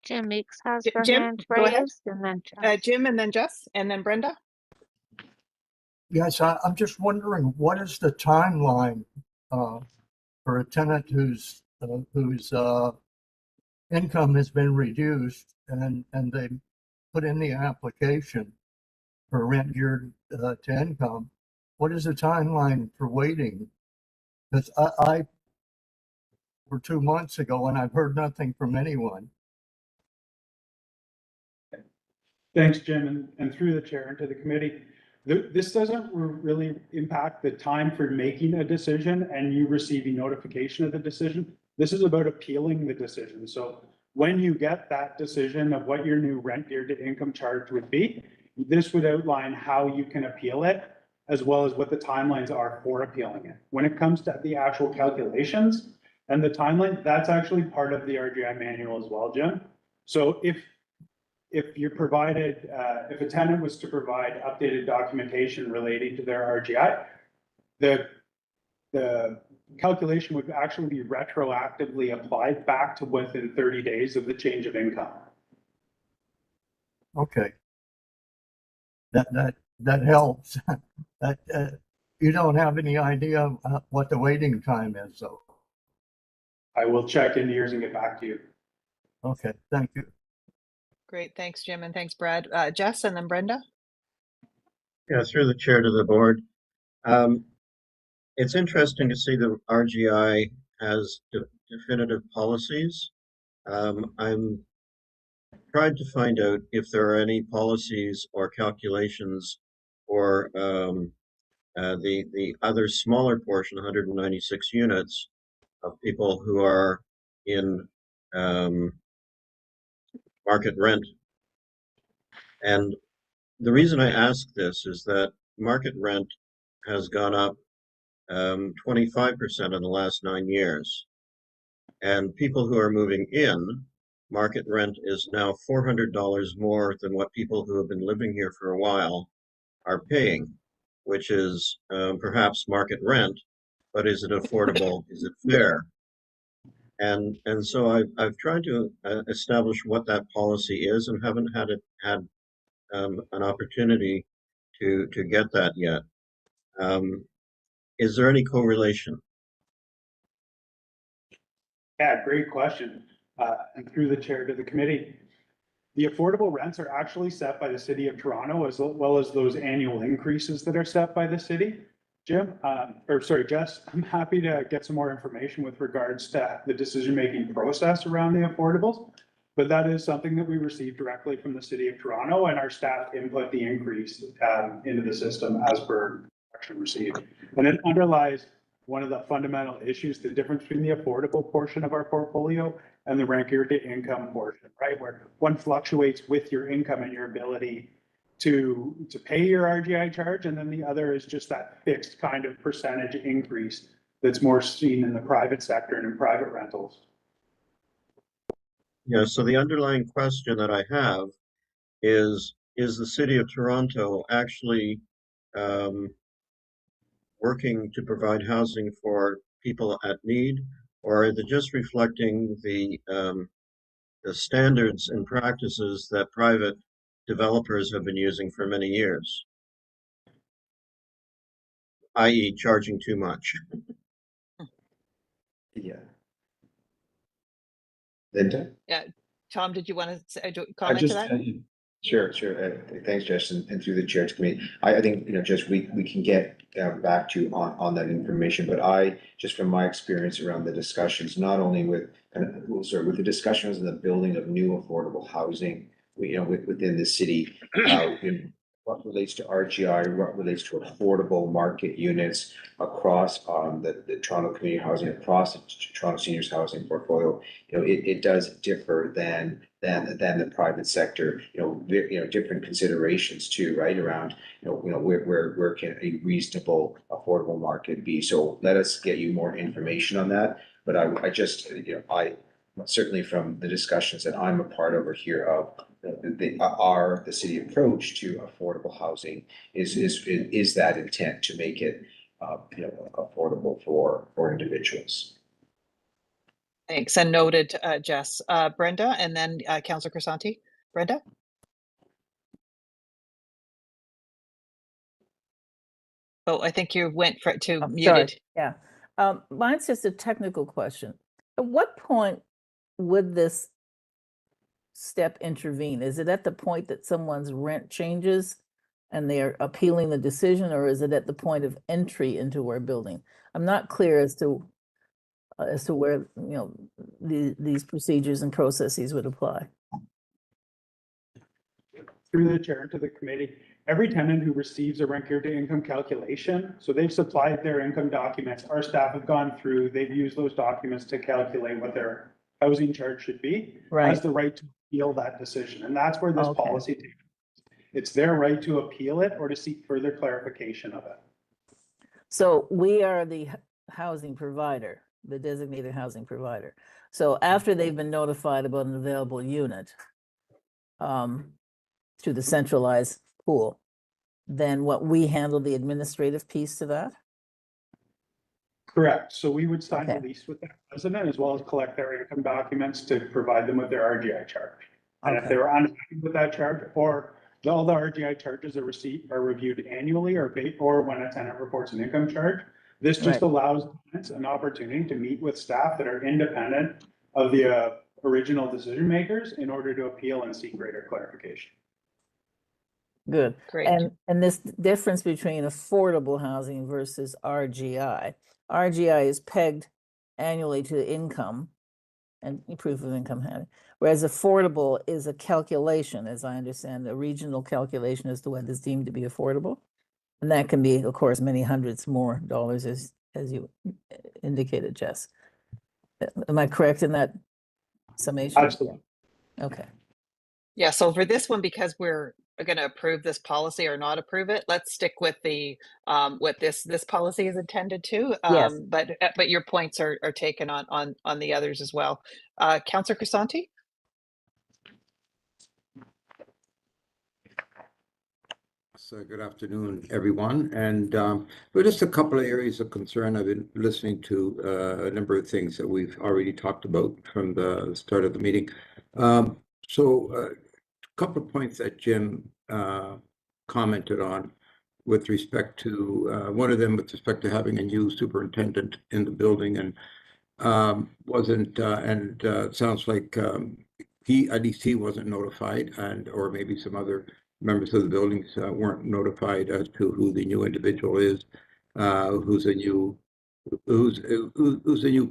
Jim Meeks has her Jim, hand go ahead. raised, and then Jess. Jim, and then Jess, and then Brenda. Yes, I'm just wondering, what is the timeline for a tenant whose income has been reduced and they put in the application for rent geared to income? What is the timeline for waiting? Because I for 2 months ago and I've heard nothing from anyone. Thanks, Jim, and through the chair and to the committee. This doesn't really impact the time for making a decision and you receiving notification of the decision. This is about appealing the decision. So when you get that decision of what your new rent geared to income charge would be, this would outline how you can appeal it, as well as what the timelines are for appealing it. When it comes to the actual calculations and the timeline, that's actually part of the RGI manual as well, Jim. So if you're provided, if a tenant was to provide updated documentation relating to their RGI, the calculation would actually be retroactively applied back to within 30 days of the change of income. Okay. That helps. You don't have any idea what the waiting time is, though. I will check into yours and get back to you. Okay, thank you. Great, thanks, Jim, and thanks, Brad. Jess, and then Brenda. Yeah, through the chair to the board. It's interesting to see the RGI has definitive policies. I'm trying to find out if there are any policies or calculations for the other smaller portion, 196 units of people who are in market rent. And the reason I ask this is that market rent has gone up 25% in the last 9 years. And people who are moving in, market rent is now $400 more than what people who have been living here for a while are paying, which is perhaps market rent, but is it affordable? Is it fair? And so I've tried to establish what that policy is, and haven't had an opportunity to get that yet. Is there any correlation? Yeah, great question. And through the chair to the committee, the affordable rents are actually set by the city of Toronto, as well as those annual increases that are set by the city. Jess, I'm happy to get some more information with regards to the decision-making process around the affordables. But that is something that we received directly from the city of Toronto, and our staff input the increase into the system as per direction received. And it underlies one of the fundamental issues, the difference between the affordable portion of our portfolio and the rent-geared to income portion, right? Where one fluctuates with your income and your ability to pay your RGI charge, and then the other is just that fixed kind of percentage increase that's more seen in the private sector and in private rentals. Yeah, so the underlying question that I have is the city of Toronto actually working to provide housing for people at need, or are they just reflecting the standards and practices that private developers have been using for many years, i.e. charging too much? Yeah. Linda? Yeah, Tom, did you want to I comment to just, that? sure. Thanks, Jess, and through the chair to committee. I think, Jess, we can get back to you on that information, but just from my experience around the discussions, not only with the discussions and the building of new affordable housing, within the city, what relates to RGI, what relates to affordable market units across the Toronto community housing, across the Toronto seniors housing portfolio, it does differ than the private sector, different considerations too, right? Around, where can a reasonable affordable market be? So let us get you more information on that. But I just, certainly from the discussions that I'm a part over here of, the city approach to affordable housing is that intent to make it, affordable for individuals. Thanks, and noted, Jess. Brenda, and then Councillor Crisanti. Brenda? Oh, I think you went to muted. Sorry. Yeah. Mine's just a technical question. At what point would this step intervene? Is it at the point that someone's rent changes and they're appealing the decision, or is it at the point of entry into our building? I'm not clear as to where, these procedures and processes would apply. Through the chair to the committee, every tenant who receives a rent geared to income calculation, so they've supplied their income documents, our staff have gone through, they've used those documents to calculate what their housing charge should be, has the right to appeal that decision. And that's where this policy takes. It's their right to appeal it or to seek further clarification of it. So we are the housing provider, the designated housing provider. So after they've been notified about an available unit through the centralized pool, then we handle the administrative piece to that? Correct. So we would sign a lease with that resident as well as collect their income documents to provide them with their RGI charge. And if they were unhappy with that charge, or all the RGI charges are reviewed annually or when a tenant reports an income charge, this just allows tenants an opportunity to meet with staff that are independent of the original decision makers in order to appeal and seek greater clarification. Good. Great. And this difference between affordable housing versus RGI. RGI is pegged annually to income and proof of income having, whereas affordable is a calculation, as I understand, a regional calculation as to what is deemed to be affordable. And that can be, of course, many hundreds more dollars, as you indicated, Jess. Am I correct in that summation? Absolutely. Okay. Yeah, so for this one, because we're going to approve this policy or not approve it, let's stick with the what this policy is intended to. Yes. But your points are taken on the others as well. Councillor Crisanti? So good afternoon, everyone. And but just a couple of areas of concern. I've been listening to a number of things that we've already talked about from the start of the meeting. A couple of points that Jim commented on with respect to one of them with respect to having a new superintendent in the building, and sounds like at least he wasn't notified, and or maybe some other members of the buildings weren't notified as to who the new individual is, who's a new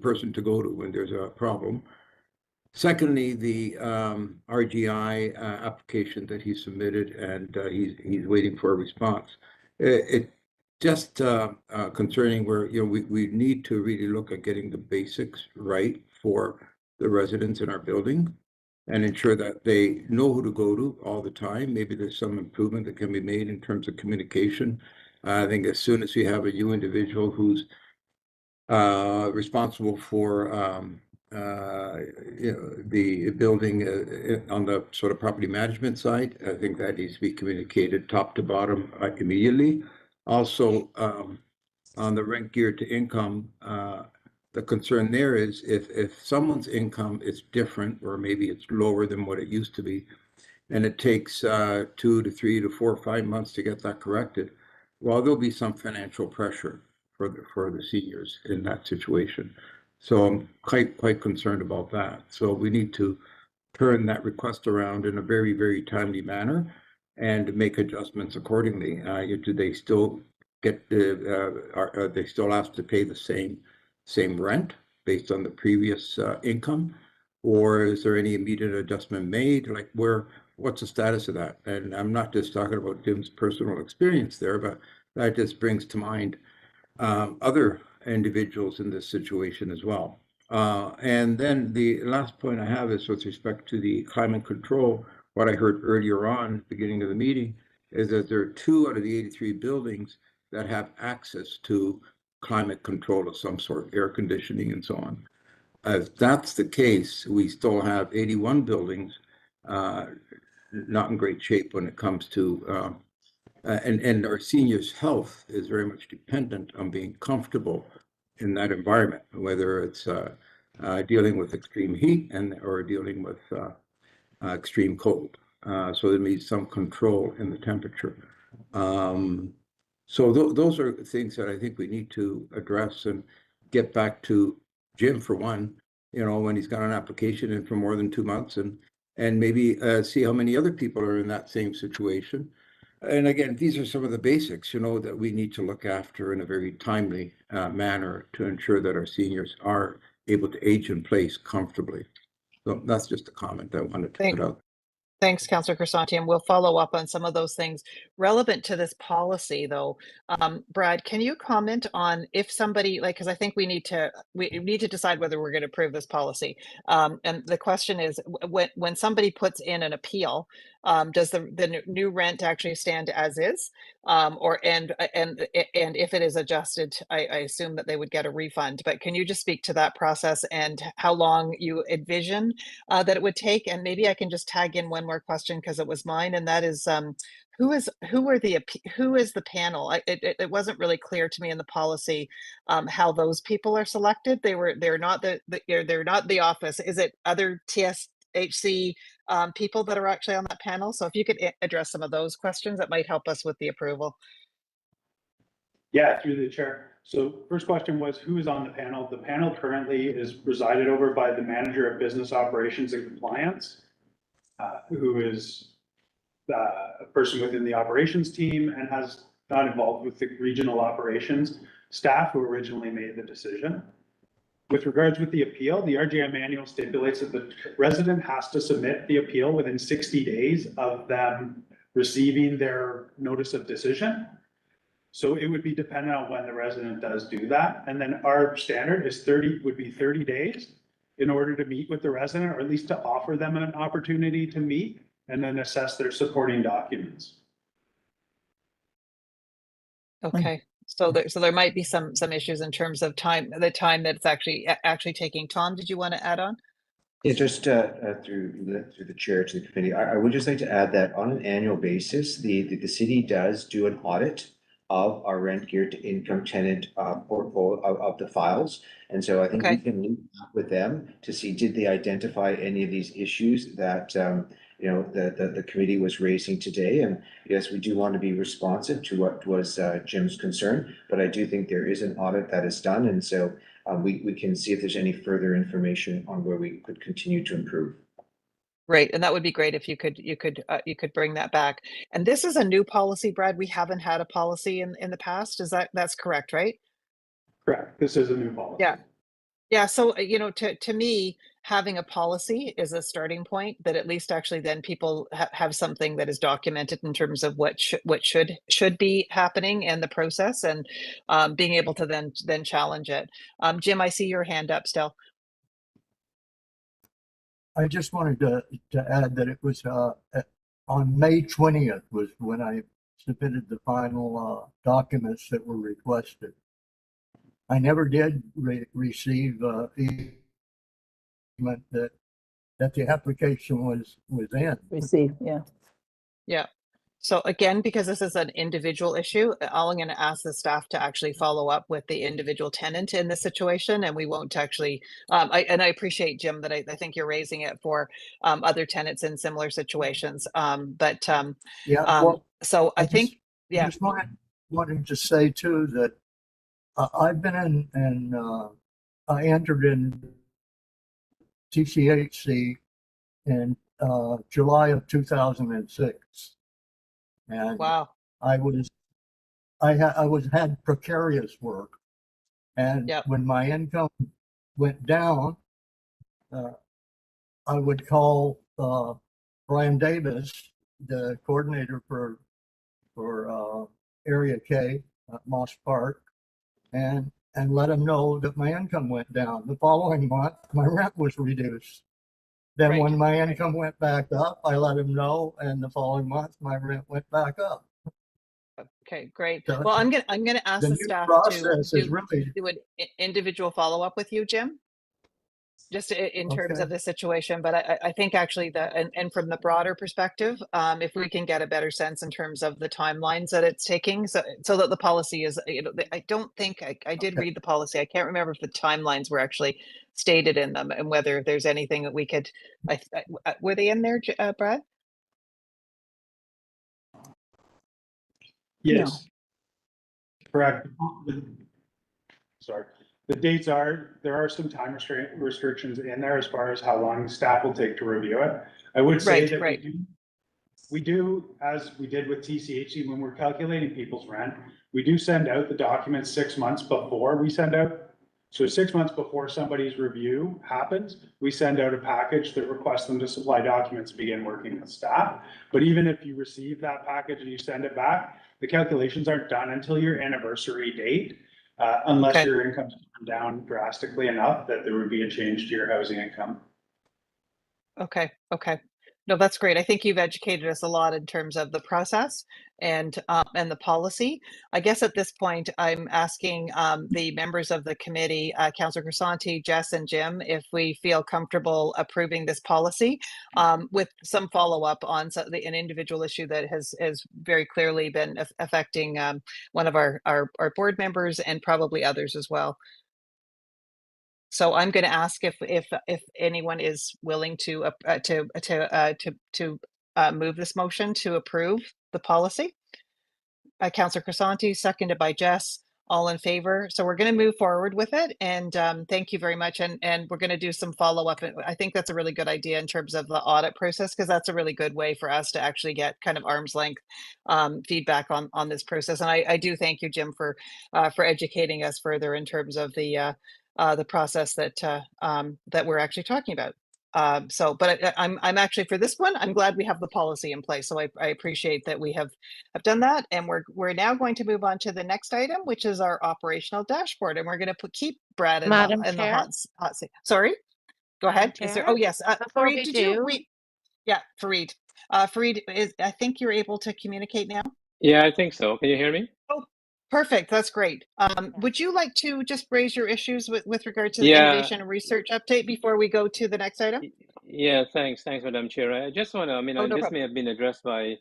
person to go to when there's a problem. Secondly, the RGI application that he submitted, and he's waiting for a response. It just concerning where we need to really look at getting the basics right for the residents in our building, and ensure that they know who to go to all the time. Maybe there's some improvement that can be made in terms of communication. I think as soon as we have a new individual who's responsible for the building on the sort of property management side, I think that needs to be communicated top to bottom immediately. Also, on the rent geared to income, the concern there is if someone's income is different, or maybe it's lower than what it used to be, and it takes 2 to 3 to 4 or 5 months to get that corrected, well, there'll be some financial pressure for the seniors in that situation. So I'm quite concerned about that. So we need to turn that request around in a very, very timely manner and make adjustments accordingly. Do they still get are they still asked to pay the same rent based on the previous income, or is there any immediate adjustment made? Like what's the status of that? And I'm not just talking about Jim's personal experience there, but that just brings to mind other individuals in this situation as well. And then the last point I have is with respect to the climate control. What I heard earlier on, beginning of the meeting, is that there are 2 out of the 83 buildings that have access to climate control of some sort, air conditioning and so on. If that's the case, we still have 81 buildings not in great shape when it comes to and our seniors' health is very much dependent on being comfortable in that environment, whether it's dealing with extreme heat or dealing with extreme cold. So there needs some control in the temperature. So those are things that I think we need to address and get back to Jim for one, when he's got an application in for more than 2 months, and maybe see how many other people are in that same situation. And again, these are some of the basics, that we need to look after in a very timely manner to ensure that our seniors are able to age in place comfortably. So that's just a comment I wanted to put out. Thanks, Councillor Crisanti, and we'll follow up on some of those things relevant to this policy, though. Brad, can you comment on if somebody, because I think we need to decide whether we're going to approve this policy. And the question is, when somebody puts in an appeal, does the new rent actually stand as is, and if it is adjusted, I assume that they would get a refund. But can you just speak to that process and how long you envision that it would take? And maybe I can just tag in one more question because it was mine, and that is who is the panel? It wasn't really clear to me in the policy how those people are selected. They're not the office. Is it other TSHC people that are actually on that panel? So if you could address some of those questions, that might help us with the approval. Yeah, through the chair. So first question was, who is on the panel? The panel currently is presided over by the manager of business operations and compliance, who is a person within the operations team and has not involved with the regional operations staff who originally made the decision. With regards with the appeal, the RGI manual stipulates that the resident has to submit the appeal within 60 days of them receiving their notice of decision. So it would be dependent on when the resident does do that. And then our standard is 30 days in order to meet with the resident, or at least to offer them an opportunity to meet and then assess their supporting documents. Okay, so there might be some issues in terms of the time that it's actually taking. Tom, did you want to add on? Yeah, just through the chair to the committee, I would just like to add that on an annual basis, the city does do an audit of our rent geared to income tenant portfolio of the files. And so I think we Okay. can link up with them to see, did they identify any of these issues that you know, the committee was raising today? And yes, we do want to be responsive to what was Jim's concern, but I do think there is an audit that is done, and so we can see if there's any further information on where we could continue to improve. Right, and that would be great if you could bring that back. And this is a new policy, Brad. We haven't had a policy in the past. That's correct, right? Correct. This is a new policy. Yeah. Yeah, so you know, to me, having a policy is a starting point that at least actually then people have something that is documented in terms of what should be happening in the process, and being able to then challenge it. Jim, I see your hand up still. I just wanted to add that it was on May 20th was when I submitted the final documents that were requested. I never did receive the that the application was in. Receive, yeah. Yeah. So again, because this is an individual issue, all I'm going to ask the staff to actually follow up with the individual tenant in this situation, and we won't actually. I appreciate, Jim, that I think you're raising it for other tenants in similar situations. Yeah. Well, so I think, yeah. I just wanted to say too that I've been I entered in TSHC in July of 2006. And Wow. I had precarious work, and Yep. when my income went down, I would call Brian Davis, the coordinator for Area K at Moss Park, and let him know that my income went down. The following month, my rent was reduced. Then Right. when my income went back up, I let him know, and the following month my rent went back up. Okay, great. So Well, I'm gonna ask the the new staff process is to really do an individual follow-up with you, Jim, just in terms okay. of the situation. But I think actually and from the broader perspective, if we can get a better sense in terms of the timelines that it's taking, so that the policy is, you know, I don't think I did Okay. read the policy. I can't remember if the timelines were actually stated in them, and whether there's anything that we could, were they in there, Brad? Yes. Correct. Sorry. The dates there are some time restrictions in there as far as how long staff will take to review it. I would say that Right. we do, as we did with TCHC when we're calculating people's rent, we do send out the documents 6 months before we send out. So 6 months before somebody's review happens, we send out a package that requests them to supply documents to begin working with staff. But even if you receive that package and you send it back, the calculations aren't done until your anniversary date, unless Okay. your income's down drastically enough that there would be a change to your housing income. Okay. No, that's great. I think you've educated us a lot in terms of the process and the policy. I guess at this point, I'm asking the members of the committee, Councillor Crisanti, Jess, and Jim, if we feel comfortable approving this policy with some follow-up on an individual issue that has very clearly been affecting one of our board members and probably others as well. So I'm going to ask if anyone is willing to move this motion to approve the policy. Councillor Crisanti, seconded by Jess. All in favor. So we're going to move forward with it, and thank you very much. And we're going to do some follow up. I think that's a really good idea in terms of the audit process, because that's a really good way for us to actually get kind of arm's length feedback on this process. And I do thank you, Jim, for educating us further in terms of the process that we're actually talking about. But I'm actually, for this one, I'm glad we have the policy in place. So I appreciate that we have done that, and we're now going to move on to the next item, which is our operational dashboard, and we're going to keep Brad in Madam the Chair? hot seat. Sorry, go ahead. Is there? Chair? Oh yes, Before Fareed, we did do, you? Yeah, Fareed. Fareed, I think you're able to communicate now. Yeah, I think so. Can you hear me? Oh, perfect. That's great. Would you like to just raise your issues with regard to the Yeah, innovation and research update before we go to the next item? yeah, thanks. Thanks, Madam Chair. I just want to, Oh, no this may problem. have been addressed by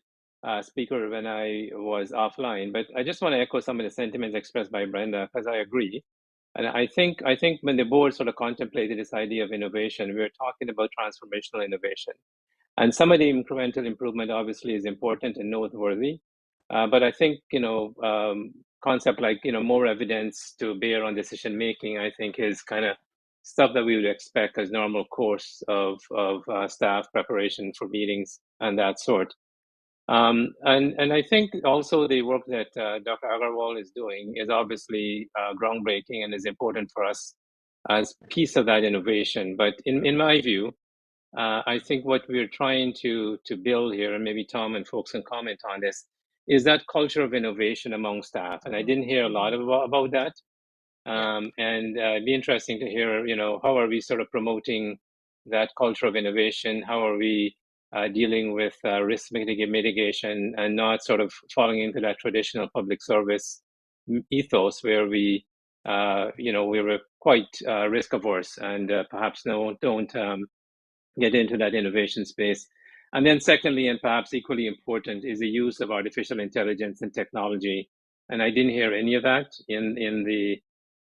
speaker when I was offline, but I just want to echo some of the sentiments expressed by Brenda because I agree. And I think when the board sort of contemplated this idea of innovation, we were talking about transformational innovation. And some of the incremental improvement obviously is important and noteworthy. But I think, concept like, more evidence to bear on decision making, I think is kind of stuff that we would expect as normal course of staff preparation for meetings and that sort. And I think also the work that Dr. Agarwal is doing is obviously groundbreaking and is important for us as piece of that innovation. But in my view, I think what we're trying to build here, and maybe Tom and folks can comment on this, is that culture of innovation among staff. And I didn't hear a lot about that. And it'd be interesting to hear, how are we sort of promoting that culture of innovation? How are we dealing with risk mitigation and not sort of falling into that traditional public service ethos where we were quite risk averse and perhaps don't get into that innovation space. And then secondly, and perhaps equally important, is the use of artificial intelligence and technology. And I didn't hear any of that in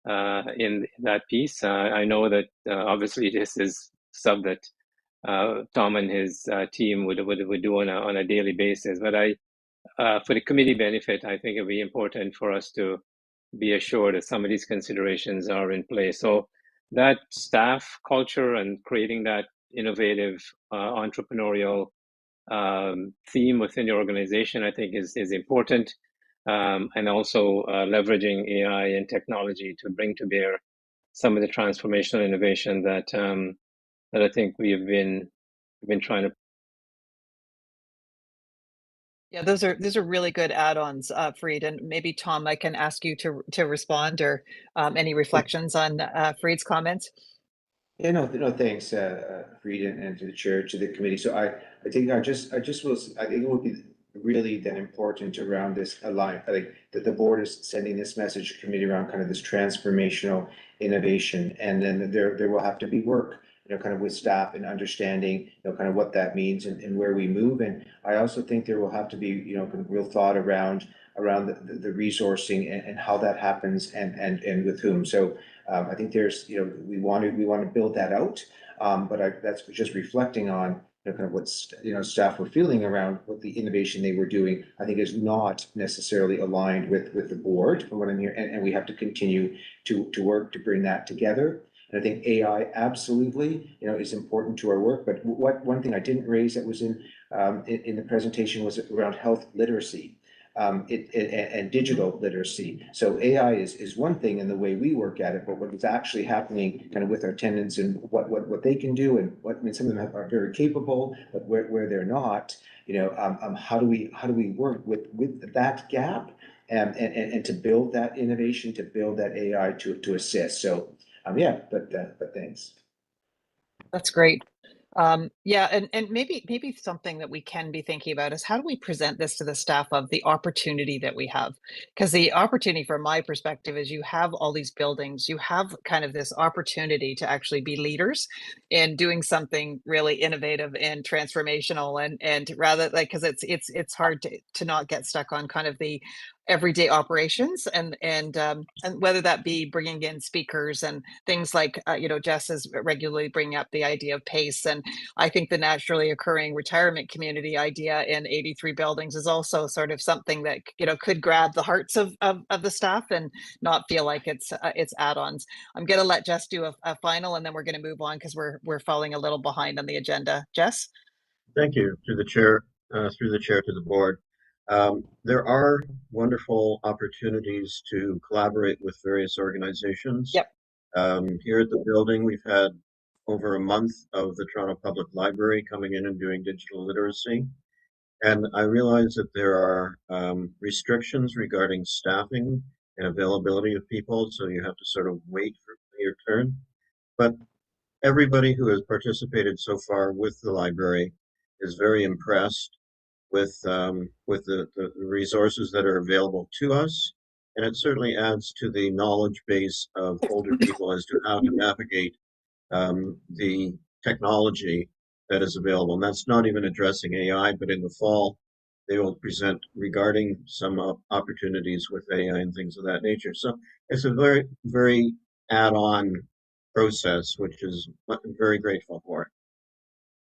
that piece. I know that obviously this is stuff that Tom and his team would do on a daily basis. But for the committee benefit, I think it'd be important for us to be assured that some of these considerations are in place. So that staff culture and creating that innovative entrepreneurial theme within the organization, I think is important. And also leveraging AI and technology to bring to bear some of the transformational innovation that I think we've been trying to. Yeah, those are really good add-ons, Fareed, and maybe Tom, I can ask you to respond or any reflections on Fareed's comments. Yeah, no, thanks, Reed, and to the chair, to the committee. So I think I think it would be really then important around this align, like that the board is sending this message to committee around kind of this transformational innovation, and then there will have to be work, kind of with staff and understanding, kind of what that means and where we move. And I also think there will have to be, kind of real thought around the resourcing and how that happens and with whom. So I think there's, we want to build that out. But that's just reflecting on, kind of what staff were feeling around what the innovation they were doing, I think is not necessarily aligned with the board from what I'm hearing. And we have to continue to work to bring that together. And I think AI absolutely, is important to our work. But one thing I didn't raise that was in the presentation was around health literacy. And digital literacy. So AI is one thing in the way we work at it, but what is actually happening kind of with our tenants and what they can do and some of them are very capable, but where they're not, how do we work with that gap and to build that innovation, to build that AI to assist. So but thanks. That's great. Yeah, and maybe something that we can be thinking about is how do we present this to the staff of the opportunity that we have? Because the opportunity from my perspective is you have all these buildings, you have kind of this opportunity to actually be leaders in doing something really innovative and transformational and rather like because it's hard to not get stuck on kind of the everyday operations and whether that be bringing in speakers and things like Jess is regularly bringing up the idea of pace, and I think the naturally occurring retirement community idea in 83 buildings is also sort of something that could grab the hearts of the staff and not feel like it's add-ons. I'm going to let Jess do a final, and then we're going to move on because we're falling a little behind on the agenda. Jess. Thank you through the chair to the board. There are wonderful opportunities to collaborate with various organizations. Yep. Here at the building, we've had over a month of the Toronto Public Library coming in and doing digital literacy. And I realize that there are restrictions regarding staffing and availability of people, so you have to sort of wait for your turn. But everybody who has participated so far with the library is very impressed with the resources that are available to us. And it certainly adds to the knowledge base of older people as to how to navigate the technology that is available. And that's not even addressing AI, but in the fall, they will present regarding some opportunities with AI and things of that nature. So it's a very, very add-on process, which is I'm very grateful for.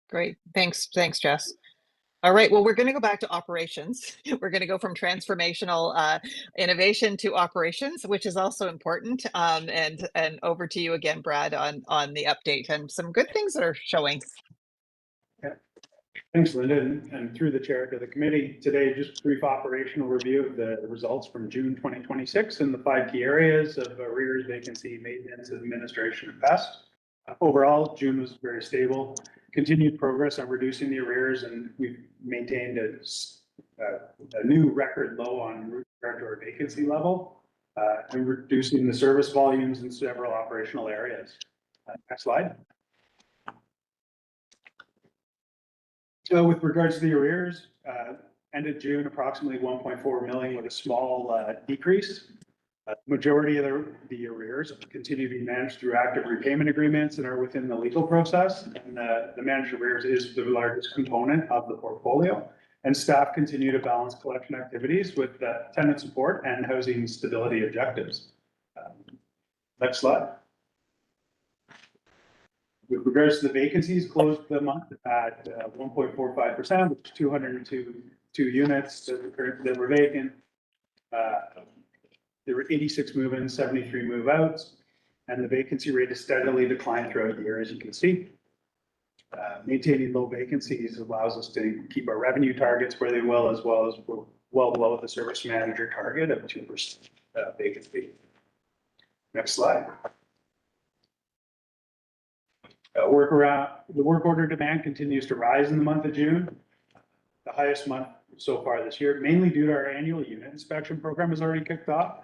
Great. Thanks, Jess. All right, well, we're going to go back to operations. We're going to go from transformational innovation to operations, which is also important. And over to you again, Brad, on the update and some good things that are showing. Thanks, Linda, and through the chair to the committee. Today, just a brief operational review of the results from June 2026 and the 5 key areas of arrears, vacancy, maintenance, administration, and pest. Overall, June was very stable. Continued progress on reducing the arrears, and we've maintained a new record low on regard to our vacancy level, and reducing the service volumes in several operational areas. Next slide. With regards to the arrears, ended June approximately 1.4 million with a small decrease. Majority of the arrears continue to be managed through active repayment agreements and are within the legal process. And the managed arrears is the largest component of the portfolio. And staff continue to balance collection activities with tenant support and housing stability objectives. Next slide. With regards to the vacancies, closed the month at 1.45%, which is 202 units that were vacant. There were 86 move-ins, 73 move-outs, and the vacancy rate has steadily declined throughout the year, as you can see. Maintaining low vacancies allows us to keep our revenue targets where they will, as well as well below the service manager target of 2% vacancy. Next slide. The work order demand continues to rise in the month of June, the highest month so far this year, mainly due to our annual unit inspection program has already kicked off.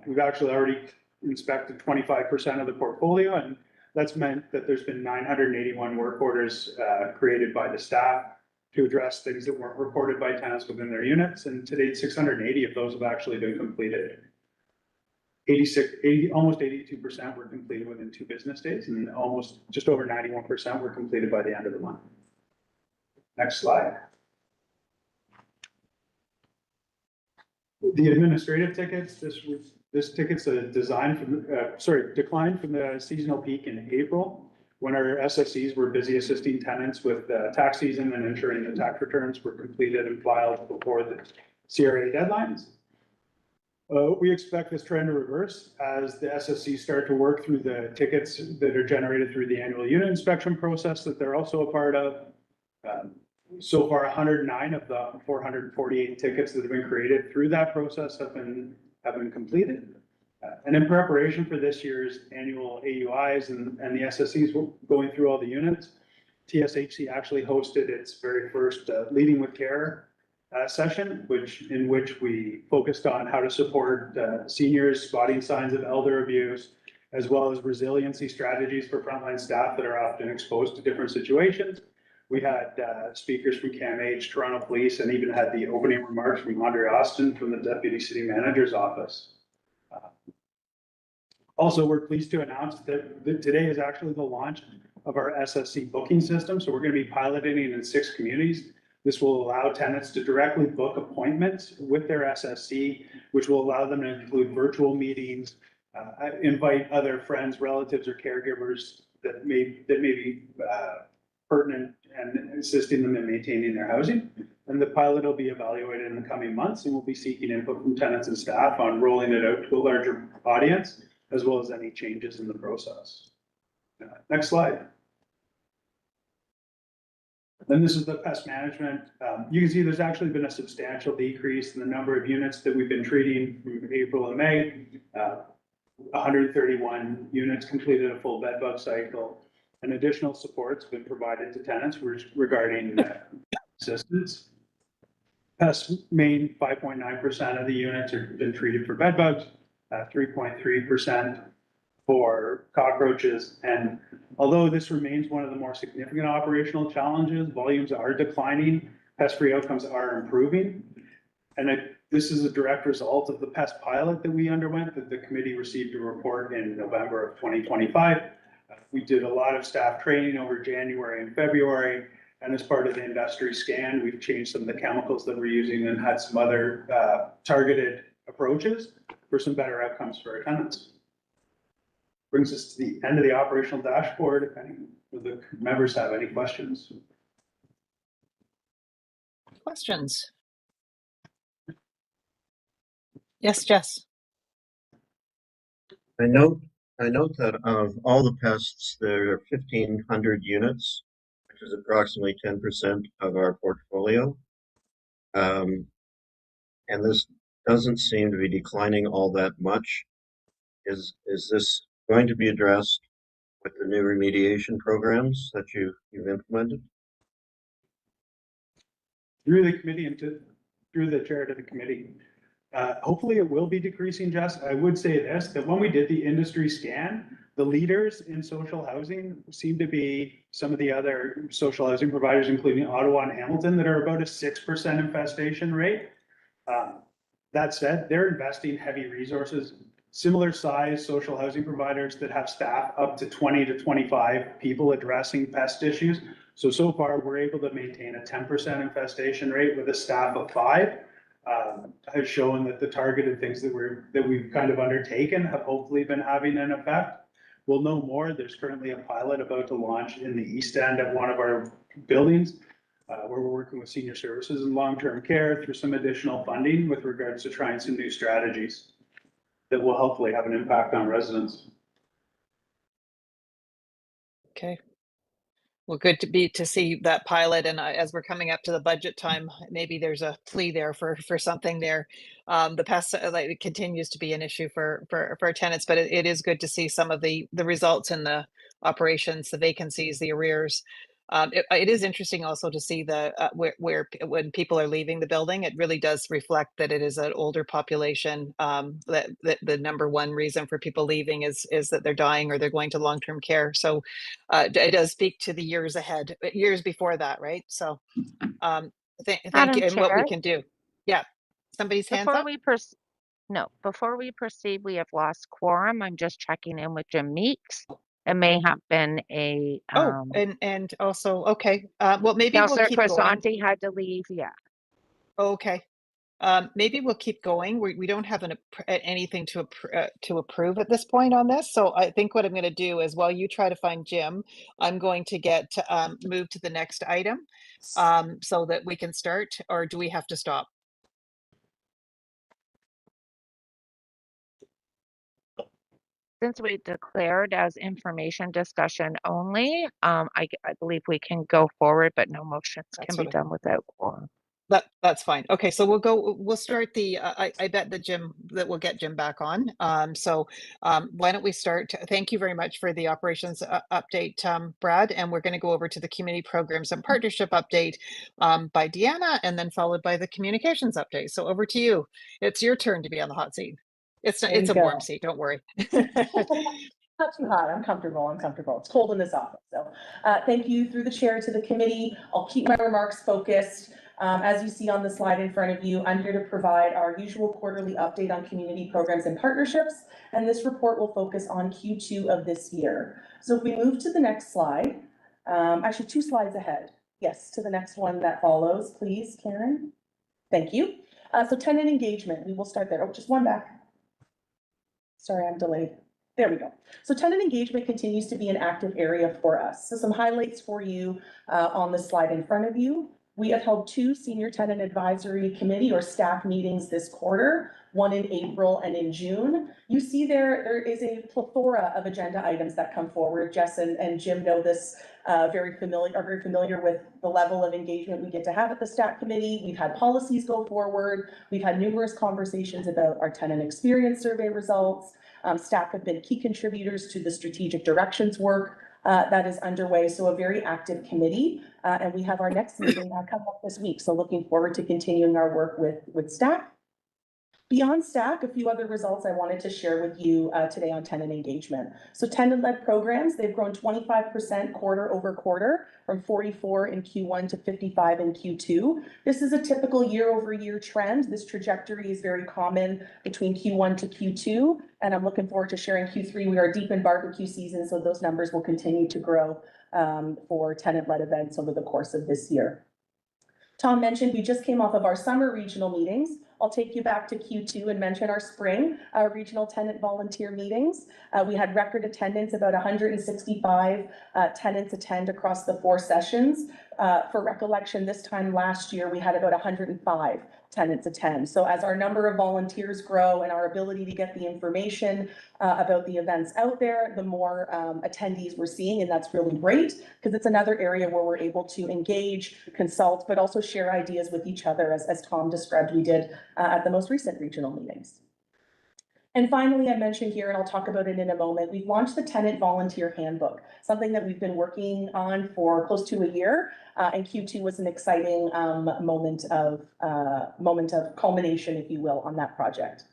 We've actually already inspected 25% of the portfolio, and that's meant that there's been 981 work orders created by the staff to address things that weren't reported by tenants within their units. And to date, 680 of those have actually been completed. Almost 82% were completed within 2 business days, and just over 91% were completed by the end of the month. Next slide. The administrative tickets, this ticket's declined from the seasonal peak in April, when our SSCs were busy assisting tenants with tax season and ensuring the tax returns were completed and filed before the CRA deadlines. We expect this trend to reverse as the SSCs start to work through the tickets that are generated through the annual unit inspection process that they're also a part of. So far, 109 of the 448 tickets that have been created through that process have been completed. And in preparation for this year's annual AUIs and the SSCs going through all the units, TSHC actually hosted its very first Leading with Care session, in which we focused on how to support seniors spotting signs of elder abuse, as well as resiliency strategies for frontline staff that are often exposed to different situations. We had speakers from CAMH, Toronto Police, and even had the opening remarks from Andre Austin from the Deputy City Manager's Office. Also, we're pleased to announce that today is actually the launch of our SSC booking system. So we're going to be piloting it in 6 communities. This will allow tenants to directly book appointments with their SSC, which will allow them to include virtual meetings, invite other friends, relatives, or caregivers that may be pertinent and assisting them in maintaining their housing. And the pilot will be evaluated in the coming months, and we'll be seeking input from tenants and staff on rolling it out to a larger audience, as well as any changes in the process. Next slide. Then this is the pest management. You can see there's actually been a substantial decrease in the number of units that we've been treating from April and May. 131 units completed a full bed bug cycle, and additional support's been provided to tenants regarding assistance. Pest main 5.9% of the units have been treated for bed bugs, 3.3% for cockroaches. And although this remains one of the more significant operational challenges, volumes are declining, pest-free outcomes are improving. And this is a direct result of the pest pilot that we underwent, that the committee received a report in November of 2025. We did a lot of staff training over January and February. And as part of the industry scan, we've changed some of the chemicals that we're using and had some other targeted approaches for some better outcomes for our tenants. Brings us to the end of the operational dashboard. If any of the members have any questions. Questions? Yes, Jess. I note that of all the pests, there are 1,500 units, which is approximately 10% of our portfolio. And this doesn't seem to be declining all that much. Is this going to be addressed with the new remediation programs that you've implemented? Through the committee and through the chair to the committee. Hopefully it will be decreasing, Jess. I would say this, that when we did the industry scan, the leaders in social housing seem to be some of the other social housing providers, including Ottawa and Hamilton, that are about a 6% infestation rate. That said, they're investing heavy resources. Similar size social housing providers that have staff up to 20 to 25 people addressing pest issues. So far, we're able to maintain a 10% infestation rate with a staff of 5. Has shown that the targeted things that we've kind of undertaken have hopefully been having an effect. We'll know more. There's currently a pilot about to launch in the East End at one of our buildings, where we're working with senior services and long-term care through some additional funding with regards to trying some new strategies that will hopefully have an impact on residents. Okay. Well, good to see that pilot, and as we're coming up to the budget time, maybe there's a plea there for something there. The pest it continues to be an issue for our tenants, but it is good to see some of the results in the operations, the vacancies, the arrears. It is interesting also to see the where when people are leaving the building, it really does reflect that it is an older population. That the number one reason for people leaving is that they're dying or they're going to long-term care. So it does speak to the years ahead, years before that, right? So thank Madam you, and what we Chair, can do. Yeah, somebody's hands before up. we before we proceed, we have lost quorum. I'm just checking in with Jim Meeks. It may have been a Oh, and also okay. Well, maybe we'll Councillor keep going. Crisanti had to leave. Yeah. Okay. Maybe we'll keep going. We don't have anything to approve at this point on this. So I think what I'm going to do is while you try to find Jim, I'm going to get move to the next item so that we can start, or do we have to stop? Since we declared as information discussion only, I believe we can go forward, but no motions can be done without quorum. That's fine. Okay, so we'll start the, I bet that we'll get Jim back on. Why don't we start? Thank you very much for the operations update, Brad. And we're going to go over to the community programs and partnership update by Deanna, and then followed by the communications update. So over to you. It's your turn to be on the hot seat. It's a warm seat, don't worry. Not too hot. I'm comfortable. It's cold in this office. So thank you through the chair to the committee. I'll keep my remarks focused. As you see on the slide in front of you, I'm here to provide our usual quarterly update on community programs and partnerships, and this report will focus on Q2 of this year. So if we move to the next slide, actually 2 slides ahead. Yes, to the next one that follows, please, Karen. Thank you. So tenant engagement, we will start there. Oh, just one back. Sorry, I'm delayed. There we go. So tenant engagement continues to be an active area for us. So some highlights for you on the slide in front of you. We have held 2 senior tenant advisory committee or staff meetings this quarter, one in April and in June. You see there is a plethora of agenda items that come forward. Jess and Jim know this are very familiar with the level of engagement we get to have at the staff committee. We've had policies go forward. We've had numerous conversations about our tenant experience survey results. Staff have been key contributors to the strategic directions work that is underway. So a very active committee, and we have our next meeting coming up this week. So looking forward to continuing our work with staff. Beyond STAC, a few other results I wanted to share with you today on tenant engagement. So tenant-led programs, they've grown 25% quarter over quarter from 44 in Q1 to 55 in Q2. This is a typical year over year trend. This trajectory is very common between Q1 to Q2, and I'm looking forward to sharing Q3. We are deep in barbecue season, so those numbers will continue to grow for tenant-led events over the course of this year. Tom mentioned we just came off of our summer regional meetings. I'll take you back to Q2 and mention our spring regional tenant volunteer meetings. We had record attendance, about 165 tenants attend across the 4 sessions. For recollection, this time last year, we had about 105 tenants attend. So as our number of volunteers grow and our ability to get the information about the events out there, the more attendees we're seeing, and that's really great because it's another area where we're able to engage, consult, but also share ideas with each other, as Tom described we did at the most recent regional meetings. And finally, I mentioned here, and I'll talk about it in a moment, we've launched the Tenant Volunteer Handbook, something that we've been working on for close to a year, and Q2 was an exciting moment of culmination, if you will, on that project.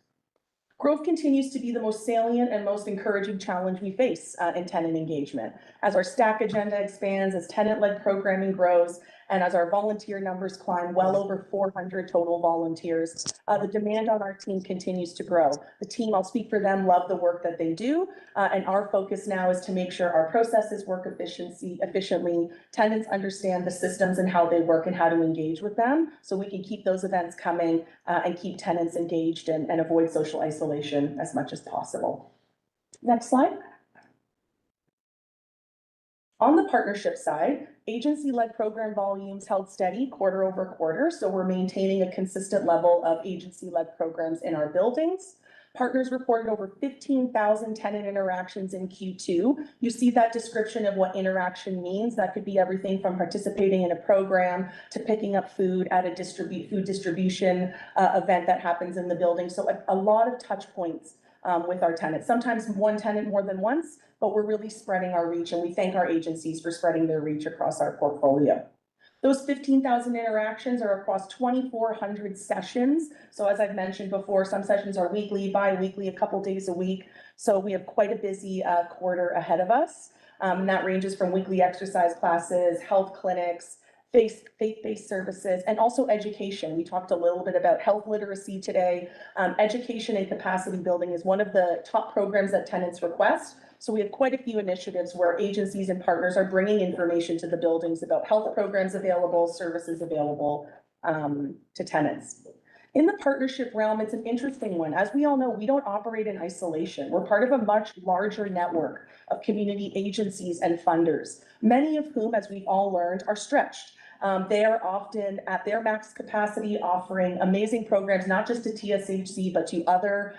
Growth continues to be the most salient and most encouraging challenge we face in tenant engagement. As our STAC agenda expands, as tenant-led programming grows, and as our volunteer numbers climb well over 400 total volunteers, the demand on our team continues to grow. The team, I'll speak for them, love the work that they do, and our focus now is to make sure our processes work efficiently, tenants understand the systems and how they work and how to engage with them, so we can keep those events coming and keep tenants engaged and avoid social isolation as much as possible. Next slide. On the partnership side, agency-led program volumes held steady quarter over quarter, so we're maintaining a consistent level of agency-led programs in our buildings. Partners reported over 15,000 tenant interactions in Q2. You see that description of what interaction means. That could be everything from participating in a program to picking up food at a food distribution event that happens in the building. So a lot of touch points with our tenants. Sometimes one tenant more than once, but we're really spreading our reach, and we thank our agencies for spreading their reach across our portfolio. Those 15,000 interactions are across 2,400 sessions. So as I've mentioned before, some sessions are weekly, bi-weekly, a couple days a week. So we have quite a busy quarter ahead of us. And that ranges from weekly exercise classes, health clinics, faith-based services, and also education. We talked a little bit about health literacy today. Education and capacity building is one of the top programs that tenants request. So we have quite a few initiatives where agencies and partners are bringing information to the buildings about health programs available, services available to tenants. In the partnership realm, it's an interesting one. As we all know, we don't operate in isolation. We're part of a much larger network of community agencies and funders, many of whom, as we've all learned, are stretched. They are often at their max capacity, offering amazing programs, not just to TSHC, but to other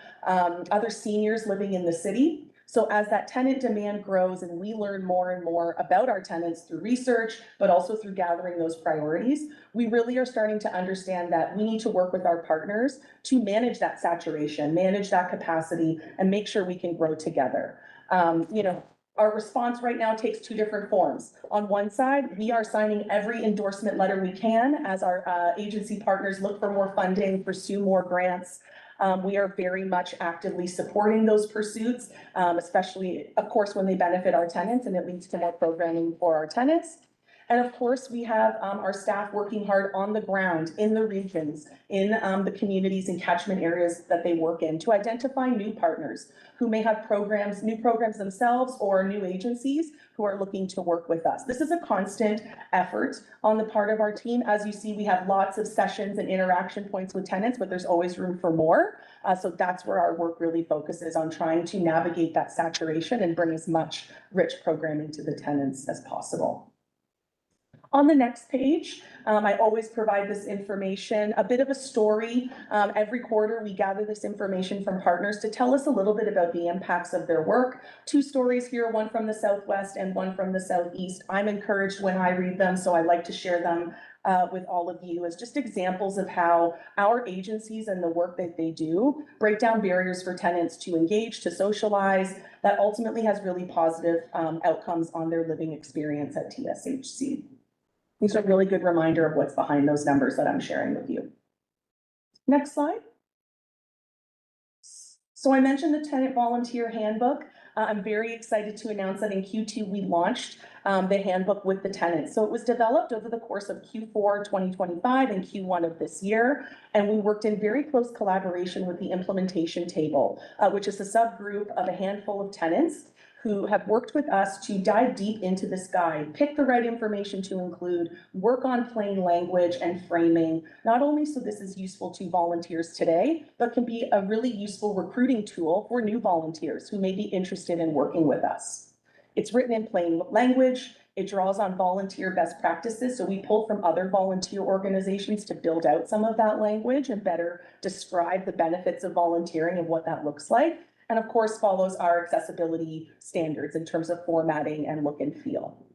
seniors living in the city. So as that tenant demand grows and we learn more and more about our tenants through research, but also through gathering those priorities, we really are starting to understand that we need to work with our partners to manage that saturation, manage that capacity, and make sure we can grow together. Our response right now takes 2 different forms. On one side, we are signing every endorsement letter we can as our agency partners look for more funding, pursue more grants. We are very much actively supporting those pursuits, especially, of course, when they benefit our tenants and it leads to more programming for our tenants. And of course, we have our staff working hard on the ground in the regions, in the communities and catchment areas that they work in to identify new partners who may have new programs themselves or new agencies who are looking to work with us. This is a constant effort on the part of our team. As you see, we have lots of sessions and interaction points with tenants, but there's always room for more. So that's where our work really focuses on trying to navigate that saturation and bring as much rich programming to the tenants as possible. On the next page, I always provide this information, a bit of a story. Every quarter, we gather this information from partners to tell us a little bit about the impacts of their work. 2 stories here, one from the Southwest and one from the Southeast. I'm encouraged when I read them, so I like to share them with all of you as just examples of how our agencies and the work that they do break down barriers for tenants to engage, to socialize, that ultimately has really positive outcomes on their living experience at TSHC. These are a really good reminder of what's behind those numbers that I'm sharing with you. Next slide. So I mentioned the Tenant Volunteer Handbook. I'm very excited to announce that in Q2 we launched the handbook with the tenants. So it was developed over the course of Q4 2025 and Q1 of this year, and we worked in very close collaboration with the implementation table, which is a subgroup of a handful of tenants who have worked with us to dive deep into this guide, pick the right information to include, work on plain language and framing, not only so this is useful to volunteers today, but can be a really useful recruiting tool for new volunteers who may be interested in working with us. It's written in plain language. It draws on volunteer best practices. So we pull from other volunteer organizations to build out some of that language and better describe the benefits of volunteering and what that looks like. And of course, follows our accessibility standards in terms of formatting and look and feel.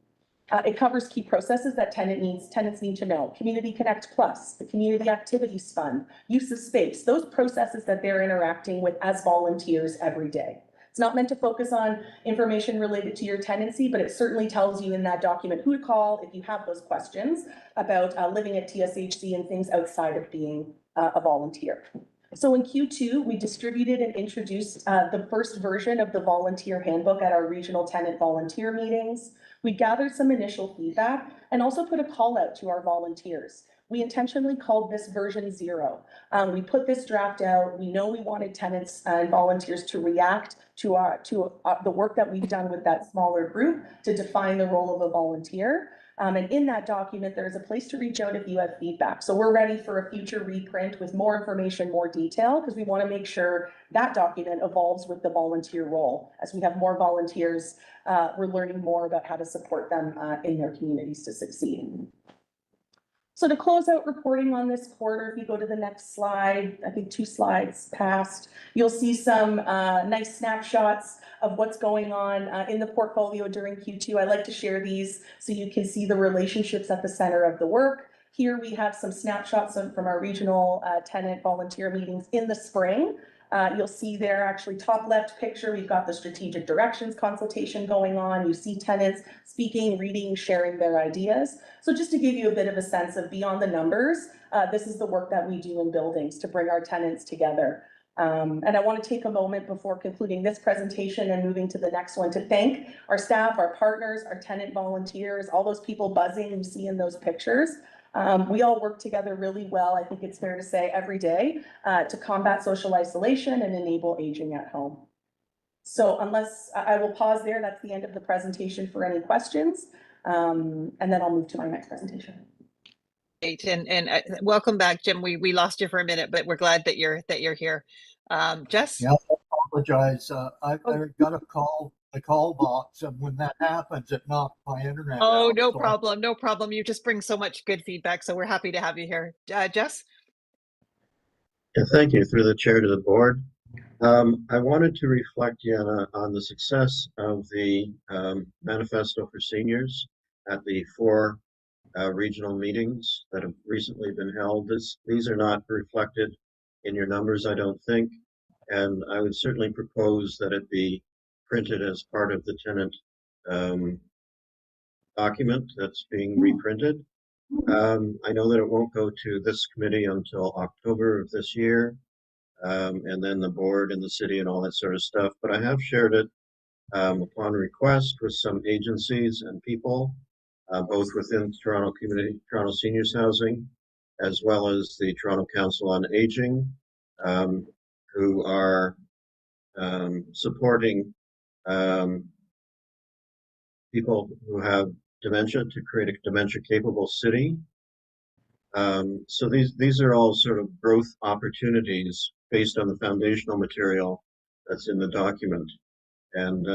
It covers key processes that tenants need to know. Community Connect Plus, the Community Activities Fund, use of space, those processes that they're interacting with as volunteers every day. It's not meant to focus on information related to your tenancy, but it certainly tells you in that document who to call if you have those questions about living at TSHC and things outside of being a volunteer. So in Q2, we distributed and introduced the first version of the volunteer handbook at our regional tenant volunteer meetings. We gathered some initial feedback and also put a call out to our volunteers. We intentionally called this version 0. We put this draft out. We know we wanted tenants and volunteers to react to the work that we've done with that smaller group to define the role of a volunteer. And in that document, there's a place to reach out if you have feedback. So we're ready for a future reprint with more information, more detail, because we want to make sure that document evolves with the volunteer role. As we have more volunteers, we're learning more about how to support them in their communities to succeed. So to close out reporting on this quarter, if you go to the next slide, I think 2 slides past, you'll see some nice snapshots of what's going on in the portfolio during Q2. I like to share these so you can see the relationships at the center of the work. Here we have some snapshots from our regional tenant volunteer meetings in the spring. You'll see there, actually top left picture, we've got the strategic directions consultation going on. You see tenants speaking, reading, sharing their ideas. So just to give you a bit of a sense of beyond the numbers, this is the work that we do in buildings to bring our tenants together. And I want to take a moment before concluding this presentation and moving to the next one to thank our staff, our partners, our tenant volunteers, all those people buzzing you see in those pictures. We all work together really well, I think it's fair to say, every day to combat social isolation and enable aging at home. So unless I will pause there, that's the end of the presentation for any questions. And then I'll move to my next presentation. Great, and welcome back, Jim. We lost you for a minute, but we're glad that you're here. Jess? Yeah, I apologize. I got a call, the call box, and when that happens, it knocked my internet out. Oh, no problem, no problem. You just bring so much good feedback, so we're happy to have you here. Jess? Yeah, thank you. Through the chair to the board. I wanted to reflect, Deanna, on the success of the manifesto for seniors at the 4 regional meetings that have recently been held. These are not reflected in your numbers, I don't think, and I would certainly propose that it be printed as part of the tenant document that's being reprinted. I know that it won't go to this committee until October of this year, and then the board and the city and all that sort of stuff, but I have shared it upon request with some agencies and people, both within Toronto Seniors Housing, as well as the Toronto Council on Aging, who are supporting people who have dementia to create a dementia-capable city. So these are all sort of growth opportunities based on the foundational material that's in the document. And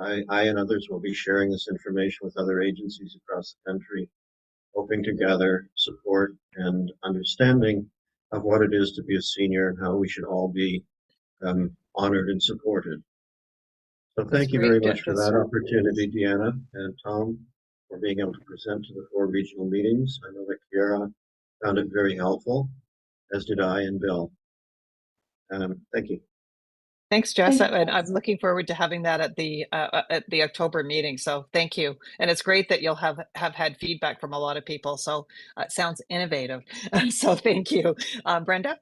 I and others will be sharing this information with other agencies across the country, hoping to gather support and understanding of what it is to be a senior and how we should all be honored and supported. So thank you very much for that opportunity, Deanna and Tom, for being able to present to the 4 regional meetings. I know that Kiara found it very helpful, as did I and Bill. Thank you. Thanks, Jess. And I'm looking forward to having that at the October meeting. So thank you. And it's great that you'll have had feedback from a lot of people. So it sounds innovative. So thank you. Brenda?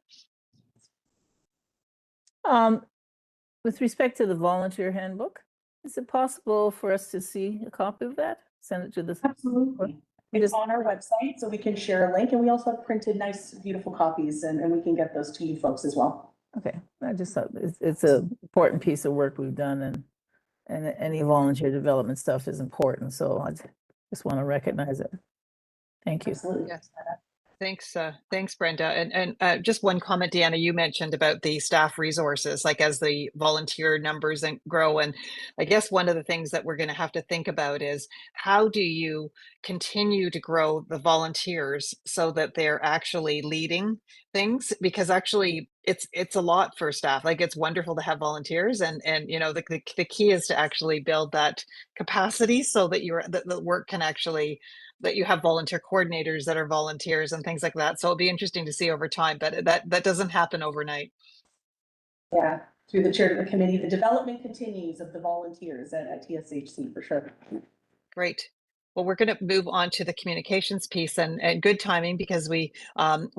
With respect to the volunteer handbook, is it possible for us to see a copy of that? Send it to the. Absolutely. It's on our website, so we can share a link, and we also have printed nice, beautiful copies, and we can get those to you folks as well. Okay, I just thought it's an important piece of work we've done, and any volunteer development stuff is important, so I just want to recognize it. Thank you. Absolutely. Yes. Thanks, Brenda. And just one comment, Deanna, you mentioned about the staff resources, like as the volunteer numbers grow. And I guess one of the things that we're going to have to think about is how do you continue to grow the volunteers so that they're actually leading things? Because actually it's a lot for staff. Like it's wonderful to have volunteers, and you know, the key is to actually build that capacity so that the work can actually, that you have volunteer coordinators that are volunteers and things like that. So it'll be interesting to see over time, but that doesn't happen overnight. Yeah, through the chair of the committee, the development continues of the volunteers at TSHC for sure. Great. Well, we're going to move on to the communications piece, and good timing because we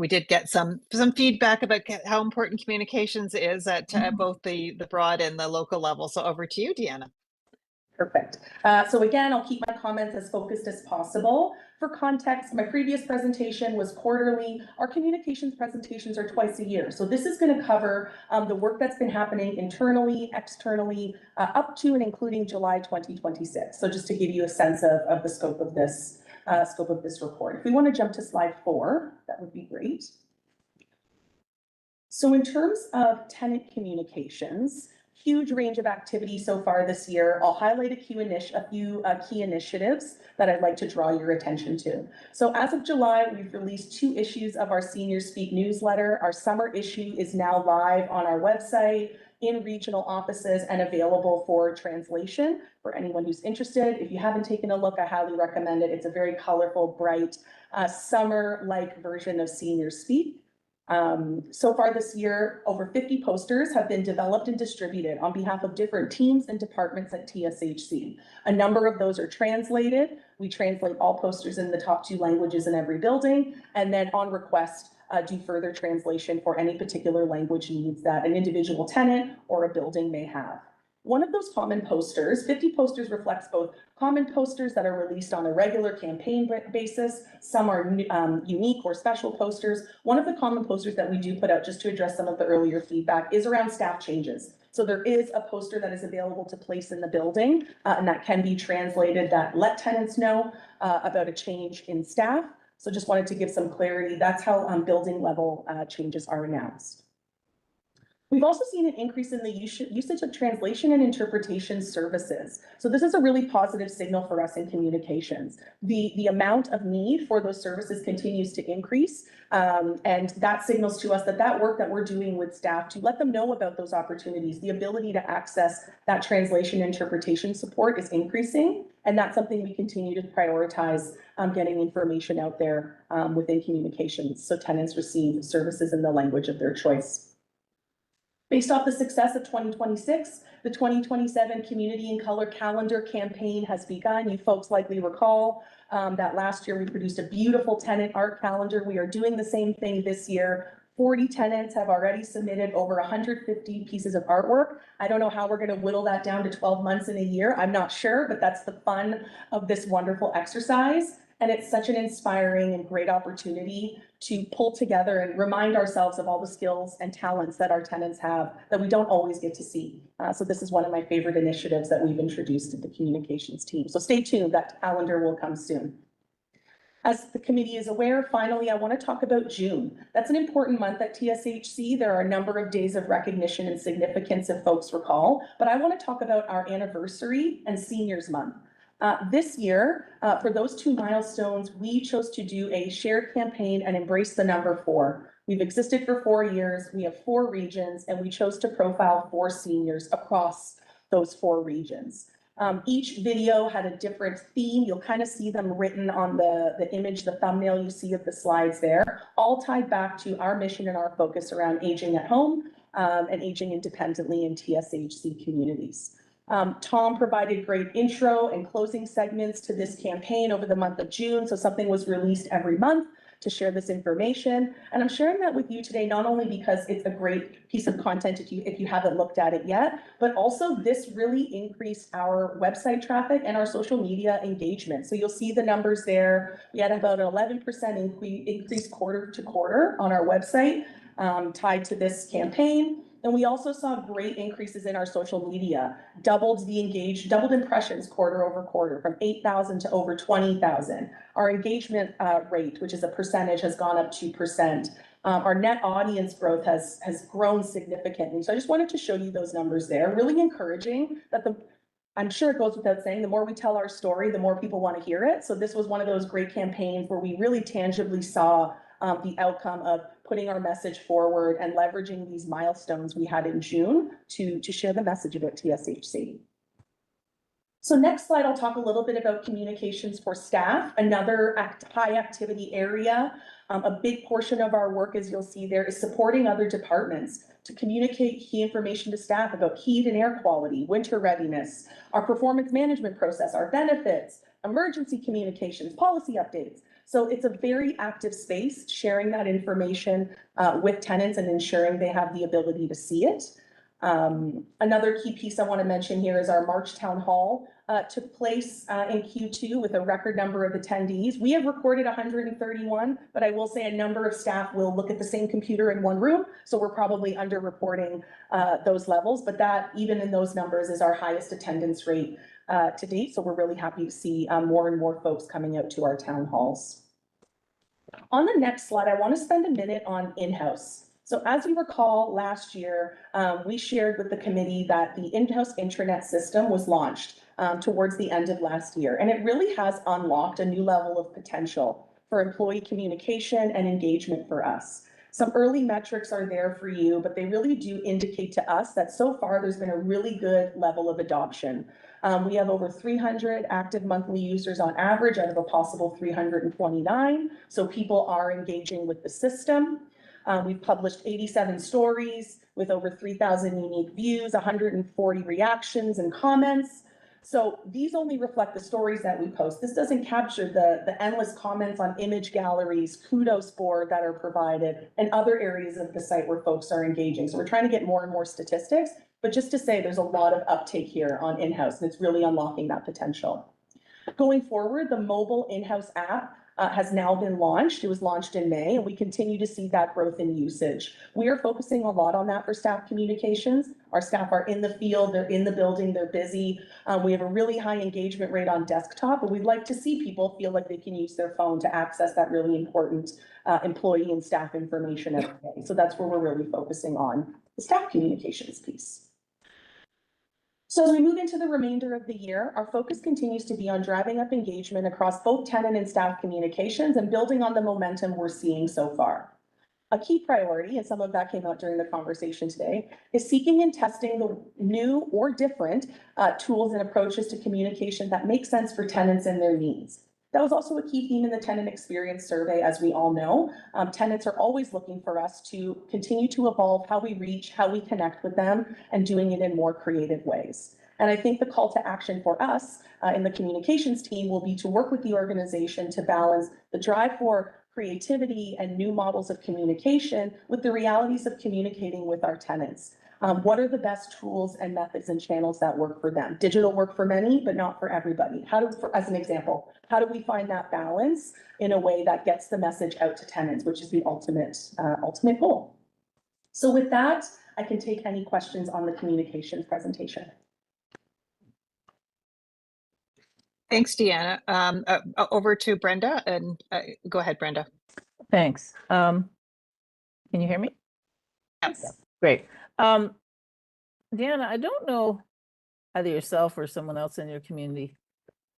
did get some feedback about how important communications is at both the broad and the local level. So over to you, Deanna. Perfect. So again, I'll keep my comments as focused as possible. For context, my previous presentation was quarterly. Our communications presentations are twice a year. So this is going to cover the work that's been happening internally, externally, up to and including July 2026. So just to give you a sense of the scope of this report. If we want to jump to slide 4, that would be great. So in terms of tenant communications, huge range of activity so far this year. I'll highlight a few key initiatives that I'd like to draw your attention to. So as of July, we've released 2 issues of our Senior Speak newsletter. Our summer issue is now live on our website, in regional offices, and available for translation for anyone who's interested. If you haven't taken a look, I highly recommend it. It's a very colorful, bright, summer-like version of Senior Speak. So far this year, over 50 posters have been developed and distributed on behalf of different teams and departments at TSHC. A number of those are translated. We translate all posters in the top 2 languages in every building, and then on request, do further translation for any particular language needs that an individual tenant or a building may have. One of those common posters, 50 posters, reflects both common posters that are released on a regular campaign basis. Some are unique or special posters. One of the common posters that we do put out, just to address some of the earlier feedback, is around staff changes. So there is a poster that is available to place in the building, and that can be translated, that let tenants know about a change in staff. So just wanted to give some clarity. That's how building level changes are announced. We've also seen an increase in the usage of translation and interpretation services. So this is a really positive signal for us in communications. The amount of need for those services continues to increase, and that signals to us that that work that we're doing with staff to let them know about those opportunities, the ability to access that translation interpretation support is increasing, and that's something we continue to prioritize, getting information out there within communications so tenants receive services in the language of their choice. Based off the success of 2026, the 2027 Community in Color Calendar campaign has begun. You folks likely recall that last year we produced a beautiful tenant art calendar. We are doing the same thing this year. 40 tenants have already submitted over 150 pieces of artwork. I don't know how we're going to whittle that down to 12 months in a year. I'm not sure, but that's the fun of this wonderful exercise. And it's such an inspiring and great opportunity to pull together and remind ourselves of all the skills and talents that our tenants have that we don't always get to see. So this is one of my favorite initiatives that we've introduced to the communications team. So stay tuned, that calendar will come soon. As the committee is aware, finally, I want to talk about June. That's an important month at TSHC. There are a number of days of recognition and significance, if folks recall, but I want to talk about our anniversary and Seniors Month. This year, for those 2 milestones, we chose to do a shared campaign and embrace the number 4. We've existed for 4 years. We have 4 regions, and we chose to profile 4 seniors across those 4 regions. Each video had a different theme. You'll kind of see them written on the image, the thumbnail you see of the slides there, all tied back to our mission and our focus around aging at home and aging independently in TSHC communities. Tom provided great intro and closing segments to this campaign over the month of June. So something was released every month to share this information. And I'm sharing that with you today, not only because it's a great piece of content if you haven't looked at it yet, but also this really increased our website traffic and our social media engagement. So you'll see the numbers there. We had about an 11% increase quarter to quarter on our website tied to this campaign. And we also saw great increases in our social media, doubled impressions quarter over quarter from 8,000 to over 20,000. Our engagement rate, which is a percentage, has gone up 2%. Our net audience growth has grown significantly. So I just wanted to show you those numbers there. Really encouraging that I'm sure it goes without saying, the more we tell our story, the more people want to hear it. So this was one of those great campaigns where we really tangibly saw the outcome of putting our message forward and leveraging these milestones we had in June to share the message about TSHC. So next slide, I'll talk a little bit about communications for staff, another high activity area. A big portion of our work, as you'll see there, is supporting other departments to communicate key information to staff about heat and air quality, winter readiness, our performance management process, our benefits, emergency communications, policy updates. So it's a very active space, sharing that information with tenants and ensuring they have the ability to see it. Another key piece I want to mention here is our March Town Hall took place in Q2 with a record number of attendees. We have recorded 131, but I will say a number of staff will look at the same computer in one room, so we're probably under-reporting those levels, but that, even in those numbers, is our highest attendance rate to date, so we're really happy to see more and more folks coming out to our town halls. On the next slide, I want to spend a minute on in-house. So as you recall, last year, we shared with the committee that the in-house intranet system was launched towards the end of last year, and it really has unlocked a new level of potential for employee communication and engagement for us. Some early metrics are there for you, but they really do indicate to us that so far there's been a really good level of adoption. We have over 300 active monthly users on average out of a possible 329. So people are engaging with the system. We've published 87 stories with over 3,000 unique views, 140 reactions and comments. So these only reflect the stories that we post. This doesn't capture the endless comments on image galleries, kudos board that are provided, and other areas of the site where folks are engaging. So we're trying to get more and more statistics, but just to say there's a lot of uptake here on in-house, and it's really unlocking that potential. Going forward, the mobile in-house app has now been launched. It was launched in May, and we continue to see that growth in usage. We are focusing a lot on that for staff communications. Our staff are in the field, they're in the building, they're busy. We have a really high engagement rate on desktop, but we'd like to see people feel like they can use their phone to access that really important employee and staff information every day. So that's where we're really focusing on the staff communications piece. So as we move into the remainder of the year, our focus continues to be on driving up engagement across both tenant and staff communications and building on the momentum we're seeing so far. A key priority, and some of that came out during the conversation today, is seeking and testing the new or different tools and approaches to communication that make sense for tenants and their needs. That was also a key theme in the tenant experience survey, as we all know. Tenants are always looking for us to continue to evolve how we reach, how we connect with them, and doing it in more creative ways. And I think the call to action for us in the communications team will be to work with the organization to balance the drive for creativity and new models of communication with the realities of communicating with our tenants. What are the best tools and methods and channels that work for them? Digital work for many, but not for everybody. As an example, how do we find that balance in a way that gets the message out to tenants, which is the ultimate goal? So with that, I can take any questions on the communications presentation. Thanks, Deanna. Over to Brenda, and go ahead, Brenda. Thanks. Can you hear me? Yes. Yeah, great. Deanna, I don't know, either yourself or someone else in your community,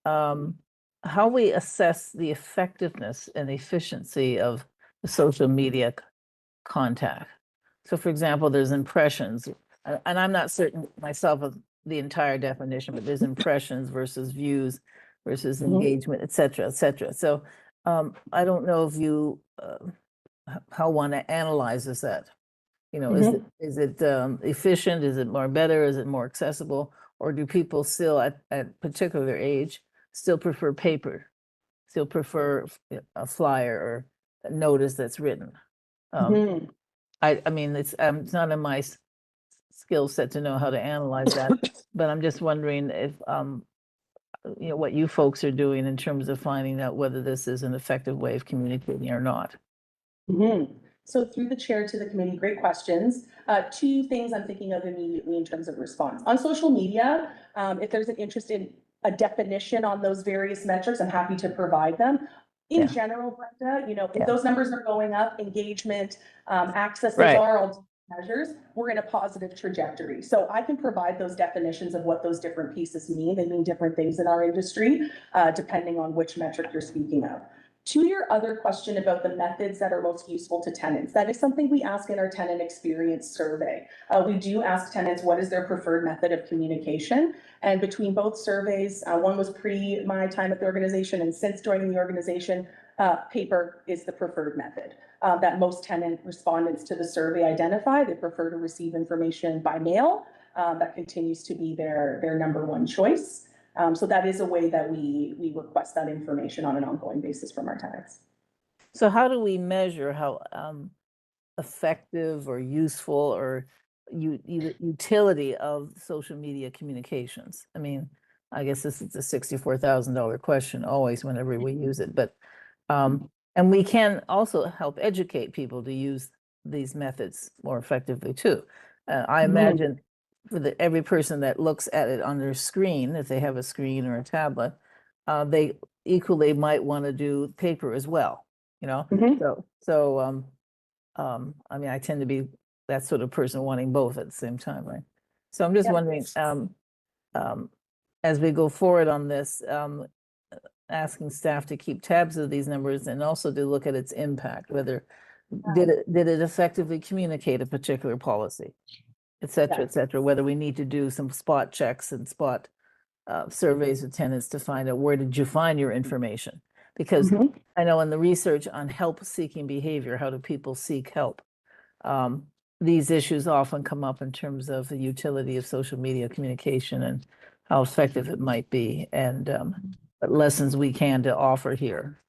how we assess the effectiveness and efficiency of the social media contact. So for example, there's impressions, and I'm not certain myself of the entire definition, but there's impressions versus views versus engagement, et cetera, et cetera. So I don't know if you, how one analyzes that. You know, is it efficient? Is it more better? Is it more accessible? Or do people still at particular age still prefer paper, still prefer a flyer notice that's written. Mhm. I mean, it's not in my skill set to know how to analyze that, but I'm just wondering if, you know, what you folks are doing in terms of finding out whether this is an effective way of communicating or not. Mhm. So through the chair to the committee, great questions. Two things I'm thinking of immediately in terms of response. On social media, if there's an interest in a definition on those various metrics, I'm happy to provide them. In Yeah. general, Brenda, you know, if Yeah. those numbers are going up, engagement, access, those Right. are all measures, we're in a positive trajectory. So I can provide those definitions of what those different pieces mean. They mean different things in our industry, depending on which metric you're speaking of. To your other question about the methods that are most useful to tenants, that is something we ask in our tenant experience survey. We do ask tenants what is their preferred method of communication. And between both surveys, one was pre my time at the organization, and since joining the organization, paper is the preferred method that most tenant respondents to the survey identify. They prefer to receive information by mail. That continues to be their number one choice. So that is a way that we request that information on an ongoing basis from our tenants. So how do we measure how effective or useful or utility of social media communications? I mean, I guess this is a $64,000 question always whenever we use it, but and we can also help educate people to use these methods more effectively too. I imagine for every person that looks at it on their screen, if they have a screen or a tablet, they equally might want to do paper as well, you know? I mean, I tend to be that sort of person wanting both at the same time, right? So I'm just wondering, as we go forward on this, asking staff to keep tabs of these numbers and also to look at its impact, whether did it effectively communicate a particular policy, et cetera, whether we need to do some spot checks and spot surveys with tenants to find out where did you find your information? Because I know in the research on help seeking behavior, how do people seek help? These issues often come up in terms of the utility of social media communication and how effective it might be, and what lessons we can to offer here.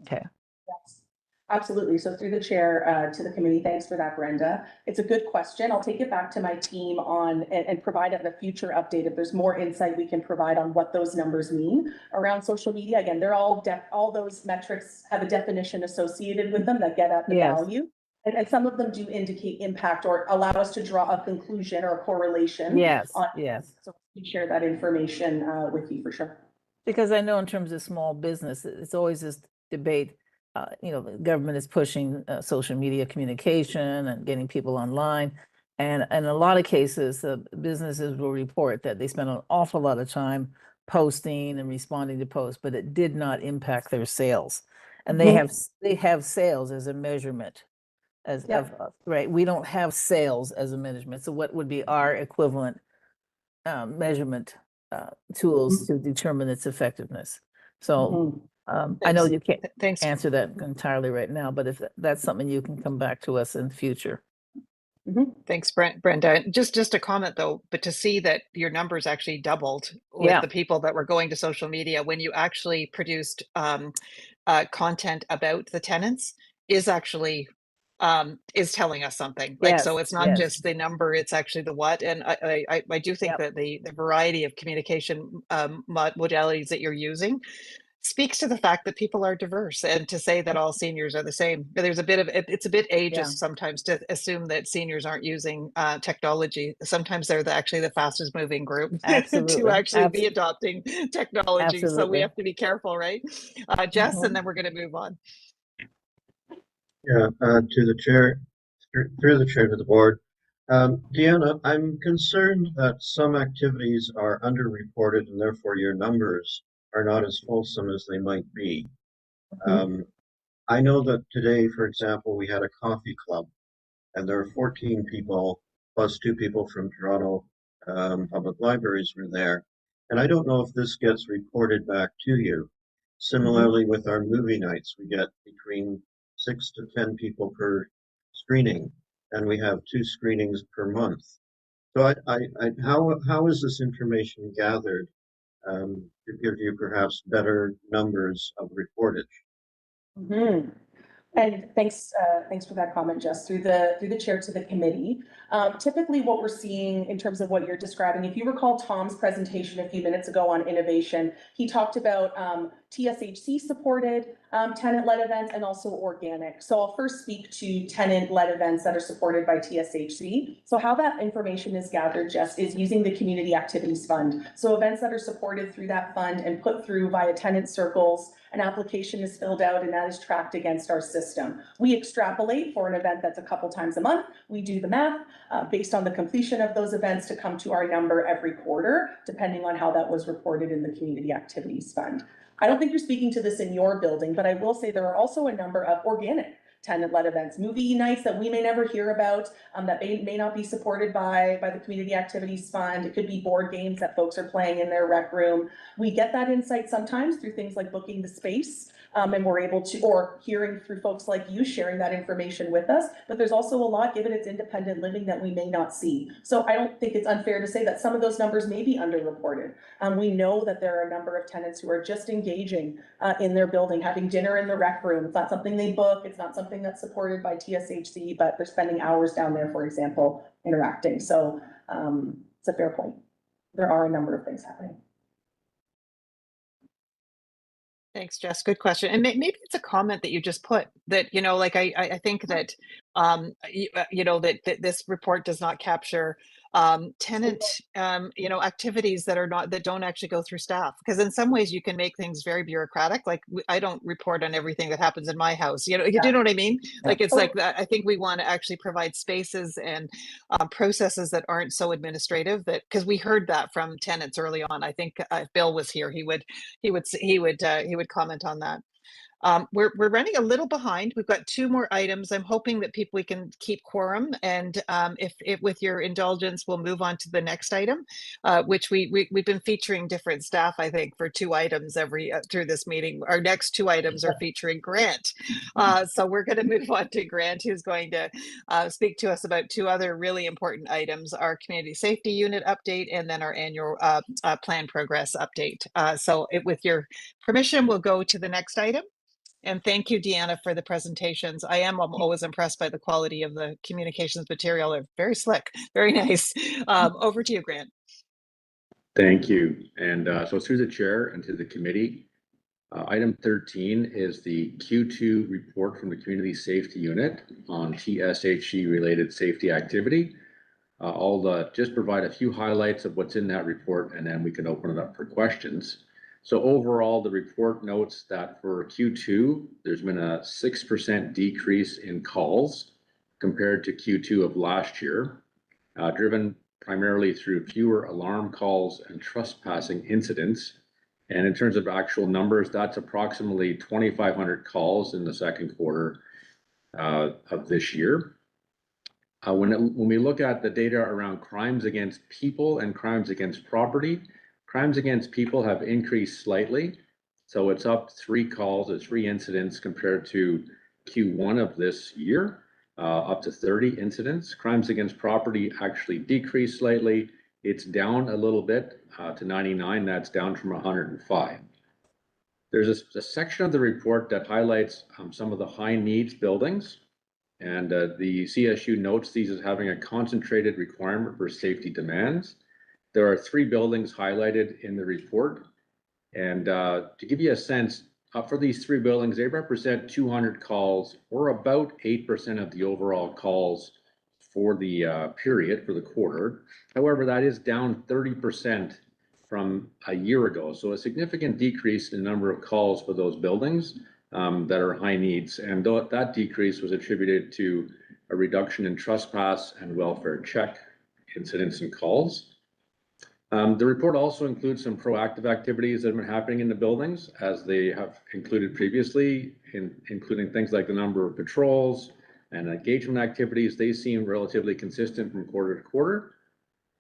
Okay. Yes, absolutely. So through the chair to the committee, thanks for that, Brenda. It's a good question. I'll take it back to my team on and provide at a future update if there's more insight we can provide on what those numbers mean around social media. Again, they're all those metrics have a definition associated with them that get at the value. And some of them do indicate impact or allow us to draw a conclusion or a correlation. Yes. So we can share that information with you for sure. Because I know in terms of small business, it's always this debate. You know, the government is pushing social media communication and getting people online. And in a lot of cases, businesses will report that they spend an awful lot of time posting and responding to posts, but it did not impact their sales. And they have sales as a measurement. Right, we don't have sales as a measurement. So what would be our equivalent measurement tools to determine its effectiveness? So I know you can't answer that entirely right now, but if that's something you can come back to us in the future. Thanks, Brenda. Just a comment though, but to see that your numbers actually doubled with the people that were going to social media when you actually produced content about the tenants is actually is telling us something. Like, so it's not just the number, it's actually the what. And I do think that the variety of communication modalities that you're using speaks to the fact that people are diverse, and to say that all seniors are the same. There's a bit of it's a bit ageist sometimes to assume that seniors aren't using technology. Sometimes they're actually the fastest moving group to actually be adopting technology. So we have to be careful, right? Jess, and then we're going to move on. Yeah, to the chair, through the chair to the board. Deanna, I'm concerned that some activities are underreported and therefore your numbers are not as fulsome as they might be. I know that today, for example, we had a coffee club and there are 14 people plus 2 people from Toronto Public Libraries were there. And I don't know if this gets reported back to you. Similarly, with our movie nights, we get between 6 to 10 people per screening, and we have 2 screenings per month. So how is this information gathered to give you perhaps better numbers of reportage? Mhm. And thanks for that comment, Jess, through the chair to the committee. Typically what we're seeing in terms of what you're describing, if you recall Tom's presentation a few minutes ago on innovation, he talked about TSHC supported tenant-led events and also organic. So I'll first speak to tenant-led events that are supported by TSHC. So how that information is gathered, Jess, is using the Community Activities Fund. So events that are supported through that fund and put through via tenant circles, an application is filled out and that is tracked against our system. We extrapolate for an event that's a couple times a month. We do the math based on the completion of those events to come to our number every quarter, depending on how that was reported in the Community Activities Fund. I don't think you're speaking to this in your building, but I will say there are also a number of organic tenant-led events, movie nights that we may never hear about, that may not be supported by the Community Activities Fund. It could be board games that folks are playing in their rec room. We get that insight sometimes through things like booking the space, and we're able to, or hearing through folks like you sharing that information with us, but there's also a lot, given it's independent living, that we may not see. So I don't think it's unfair to say that some of those numbers may be underreported. We know that there are a number of tenants who are just engaging in their building, having dinner in the rec room. It's not something they book, it's not something that's supported by TSHC, but they're spending hours down there, for example, interacting. So it's a fair point. There are a number of things happening. Thanks, Jess. Good question. And maybe it's a comment that you just put that, like I think that, that this report does not capture tenant, activities that don't actually go through staff. Because in some ways you can make things very bureaucratic. Like I don't report on everything that happens in my house. You do know what I mean? Like it's like that. I think we want to actually provide spaces and processes that aren't so administrative. That because we heard that from tenants early on. I think if Bill was here, he would comment on that. We're running a little behind. We've got 2 more items. I'm hoping that we can keep quorum, and if with your indulgence, we'll move on to the next item, which we've been featuring different staff, I think, for 2 items through this meeting. Our next 2 items are featuring Grant, so we're going to move on to Grant, who's going to speak to us about 2 other really important items: our community safety unit update, and then our annual plan progress update. So with your permission, we'll go to the next item. And thank you, Deanna, for the presentations. I'm always impressed by the quality of the communications material. They're very slick, very nice. Over to you, Grant. Thank you. And so through the chair and to the committee, item 13 is the Q2 report from the Community Safety Unit on TSHC related safety activity. I'll just provide a few highlights of what's in that report, and then we can open it up for questions. So overall, the report notes that for Q2, there's been a 6% decrease in calls compared to Q2 of last year, driven primarily through fewer alarm calls and trespassing incidents. And in terms of actual numbers, that's approximately 2,500 calls in the second quarter of this year. When we look at the data around crimes against people and crimes against property, crimes against people have increased slightly. So it's up 3 calls or 3 incidents compared to Q1 of this year, up to 30 incidents. Crimes against property actually decreased slightly. It's down a little bit to 99. That's down from 105. There's a section of the report that highlights some of the high needs buildings. And the CSU notes these as having a concentrated requirement for safety demands. There are 3 buildings highlighted in the report. And to give you a sense, for these 3 buildings, they represent 200 calls, or about 8% of the overall calls for the period, for the quarter. However, that is down 30% from a year ago. So a significant decrease in the number of calls for those buildings that are high needs. And that decrease was attributed to a reduction in trespass and welfare check incidents and calls. The report also includes some proactive activities that have been happening in the buildings, as they have included previously, including things like the number of patrols and engagement activities. They seem relatively consistent from quarter to quarter.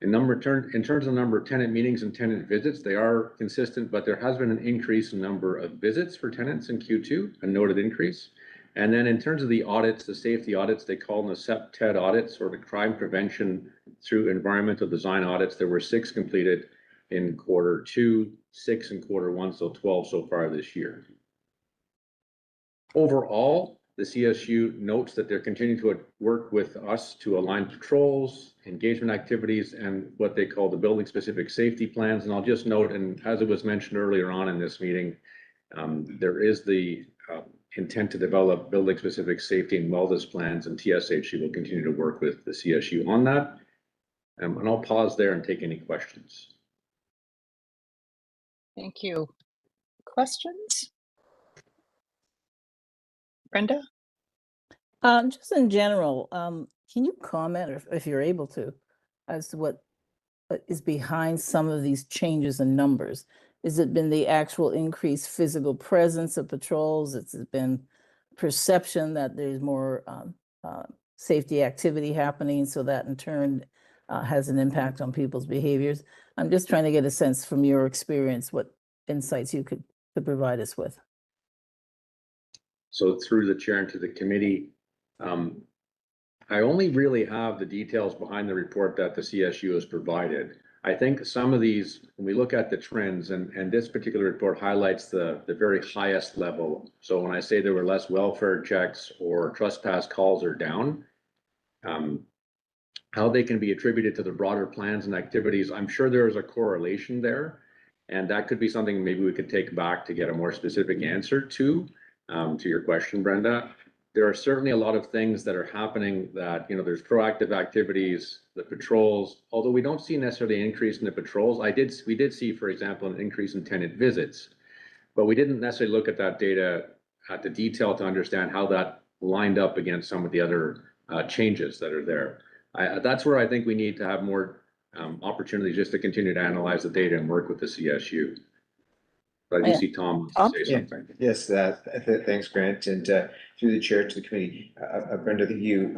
In terms of the number of tenant meetings and tenant visits, they are consistent, but there has been an increase in number of visits for tenants in Q2, a noted increase. And then in terms of the audits, the safety audits, they call them the CEPTED audits, or the crime prevention through environmental design audits. There were 6 completed in quarter 2, 6 in quarter 1, so 12 so far this year. Overall, the CSU notes that they're continuing to work with us to align patrols, engagement activities, and what they call the building specific safety plans. And I'll just note, and as it was mentioned earlier on in this meeting, there is the intent to develop building specific safety and wellness plans, and TSHC will continue to work with the CSU on that. And I'll pause there and take any questions. Thank you. Questions? Brenda? Just in general, can you comment, or if you're able to, as to what is behind some of these changes in numbers? Has it been the actual increased physical presence of patrols? Has it been perception that there's more safety activity happening, so that in turn has an impact on people's behaviors? I'm just trying to get a sense from your experience what insights you could provide us with. So through the chair and to the committee, I only really have the details behind the report that the CSU has provided. I think some of these, when we look at the trends, and this particular report highlights the very highest level. So when I say there were less welfare checks or trespass calls are down, how they can be attributed to the broader plans and activities, I'm sure there is a correlation there. And that could be something maybe we could take back to get a more specific answer to your question, Brenda. There are certainly a lot of things that are happening that, you know, there's proactive activities, the patrols, although we don't see necessarily an increase in the patrols. We did see, for example, an increase in tenant visits, but we didn't necessarily look at that data at the detail to understand how that lined up against some of the other changes that are there. That's where I think we need to have more opportunities just to continue to analyze the data and work with the CSU. But I do see Tom say something. Yes, thanks, Grant, and through the chair to the committee, Brenda, you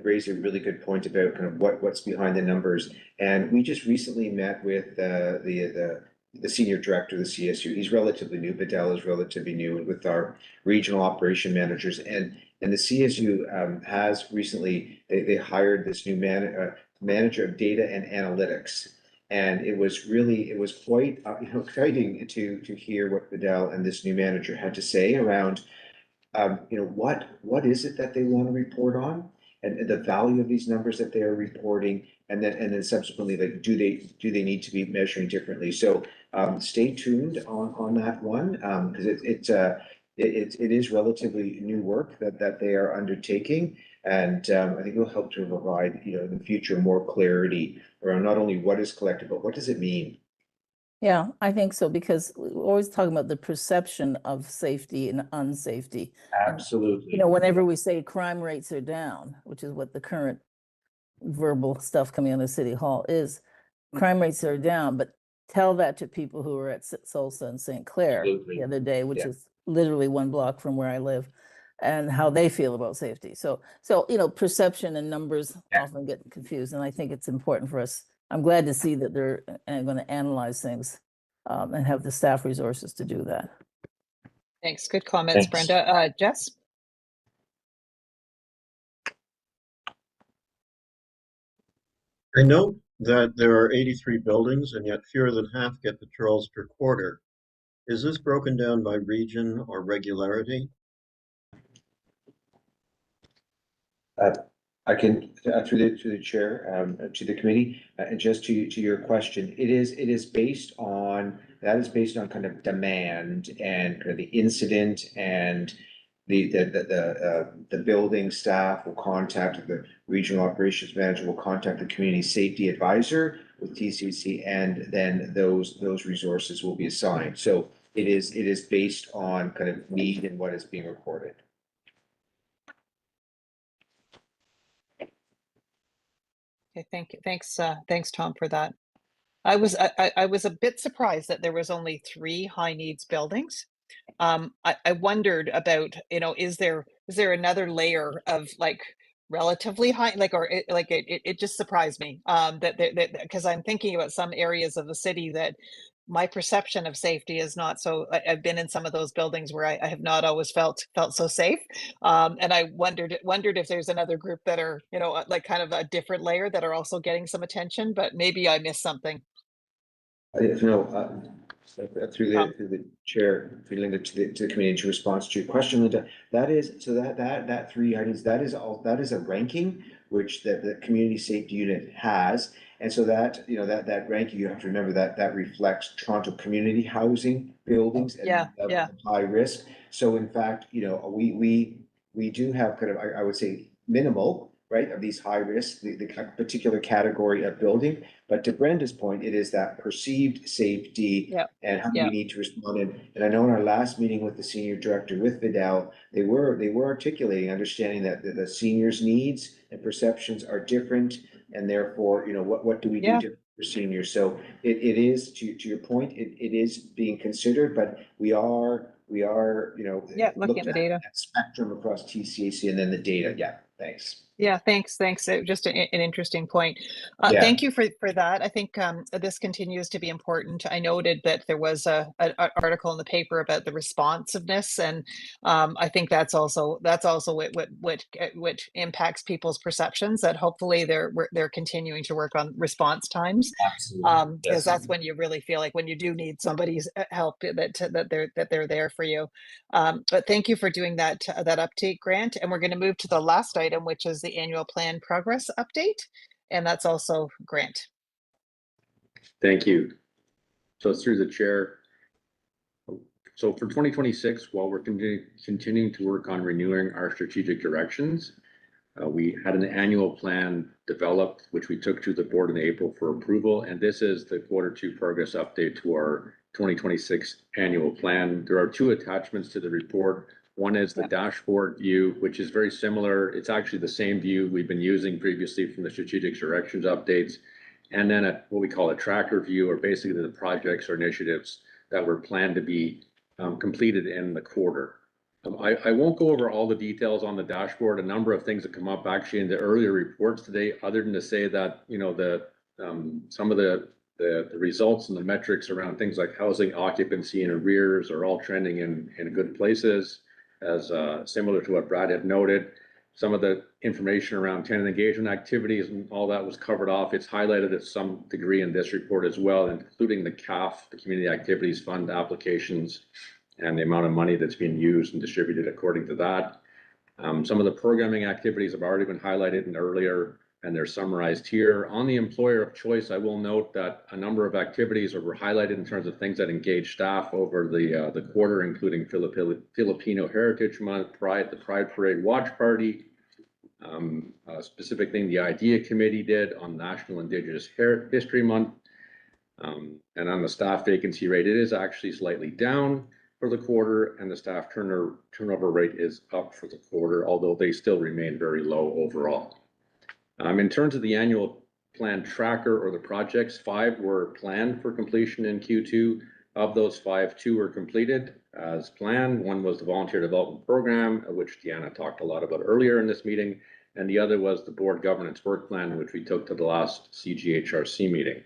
raised a really good point about kind of what's behind the numbers. And we just recently met with the senior director of the CSU. He's relatively new. Bedell is relatively new, and with our regional operation managers, and the CSU has recently they hired this new manager of data and analytics. And it was quite exciting to hear what Bedell and this new manager had to say around what is it that they want to report on, and the value of these numbers that they are reporting, and then subsequently, like, do they need to be measuring differently? So stay tuned on that one, because it is relatively new work that they are undertaking. And I think it will help to provide, in the future, more clarity around not only what is collected, but what does it mean? Yeah, I think so, because we're always talking about the perception of safety and unsafety. Absolutely. And, whenever we say crime rates are down, which is what the current verbal stuff coming out of City Hall is, crime rates are down, but tell that to people who are at Solsa and St. Clair the other day, which is literally 1 block from where I live, and how they feel about safety. So perception and numbers often get confused, and I think it's important for us. I'm glad to see that they're going to analyze things and have the staff resources to do that. Thanks. Good comments, Brenda. Jess? I note that there are 83 buildings, and yet fewer than half get patrols per quarter. Is this broken down by region or regularity? I can, through the chair, to the committee, and just to your question, that is based on kind of demand and kind of the incident, and the building staff will contact the regional operations manager, will contact the community safety advisor with TSHC, and then those resources will be assigned. So it is based on kind of need and what is being reported. Okay, thank you. Thanks, Tom, for that. I was a bit surprised that there was only 3 high needs buildings. I wondered about, is there another layer of like relatively high, like, or it just surprised me that because I'm thinking about some areas of the city that my perception of safety is not so. I've been in some of those buildings where I have not always felt so safe, and I wondered if there's another group that are, like kind of a different layer that are also getting some attention, but maybe I missed something. Through the chair, through Linda, to the committee, in response to your question, Linda, that is, so that 3 items, that is a ranking which the community safety unit has. And so that, you know, that ranking, you have to remember that reflects Toronto community housing buildings and levels of high risk. So in fact, you know, we do have kind of, I would say, minimal, right, of these high risk, the particular category of building. But to Brenda's point, it is that perceived safety and how we need to respond. And I know in our last meeting with the senior director with Vidal, they were articulating, understanding that the seniors' needs and perceptions are different, and therefore, you know, what do we do for seniors? So it is, to your point, it is being considered, but we are, you know, looking at the data. that spectrum across TCAC and then the data. Yeah, thanks. Yeah, thanks. Just an interesting point. Thank you for that. I think this continues to be important. I noted that there was an article in the paper about the responsiveness, and I think that's also what impacts people's perceptions. That hopefully they're continuing to work on response times. Absolutely, because that's when you really feel like when you do need somebody's help that they're there for you. But thank you for doing that update, Grant. And we're going to move to the last item, which is the annual plan progress update. And that's also Grant. Thank you. So through the chair. So for 2026, while we're continuing to work on renewing our strategic directions, we had an annual plan developed, which we took to the board in April for approval. And this is the Q2 progress update to our 2026 annual plan. There are 2 attachments to the report. One is the dashboard view, which is very similar. It's actually the same view we've been using previously from the strategic directions updates. And then what we call a tracker view, or basically the projects or initiatives that were planned to be completed in the quarter. I won't go over all the details on the dashboard. A number of things that come up actually in the earlier reports today, other than to say that, you know, some of the results and the metrics around things like housing occupancy and arrears are all trending in good places, as similar to what Brad had noted. Some of the information around tenant engagement activities and all that was covered off. It's highlighted to some degree in this report as well, including the CAF, the Community Activities Fund applications, and the amount of money that's being used and distributed according to that. Some of the programming activities have already been highlighted in earlier, and they're summarized here. On the employer of choice, I will note that a number of activities were highlighted in terms of things that engage staff over the quarter, including Filipino Heritage Month, the Pride Parade Watch Party, a specific thing the IDEA Committee did on National Indigenous History Month. And on the staff vacancy rate, it is actually slightly down for the quarter, and the staff turnover rate is up for the quarter, although they still remain very low overall. In terms of the annual plan tracker or the projects, 5 were planned for completion in Q2. Of those 5, 2 were completed as planned. One was the volunteer development program, which Deanna talked a lot about earlier in this meeting, and the other was the board governance work plan, which we took to the last CGHRC meeting.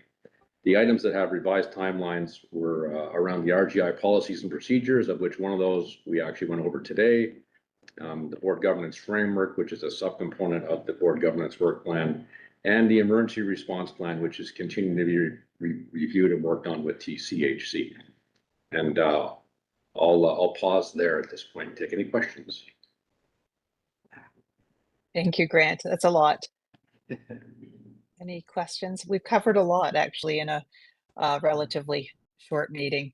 The items that have revised timelines were around the RGI policies and procedures, of which one of those we actually went over today. The board governance framework, which is a subcomponent of the board governance work plan, and the emergency response plan, which is continuing to be reviewed and worked on with TSHC. And I'll pause there at this point and take any questions. Thank you, Grant. That's a lot. Any questions? We've covered a lot actually in a relatively short meeting.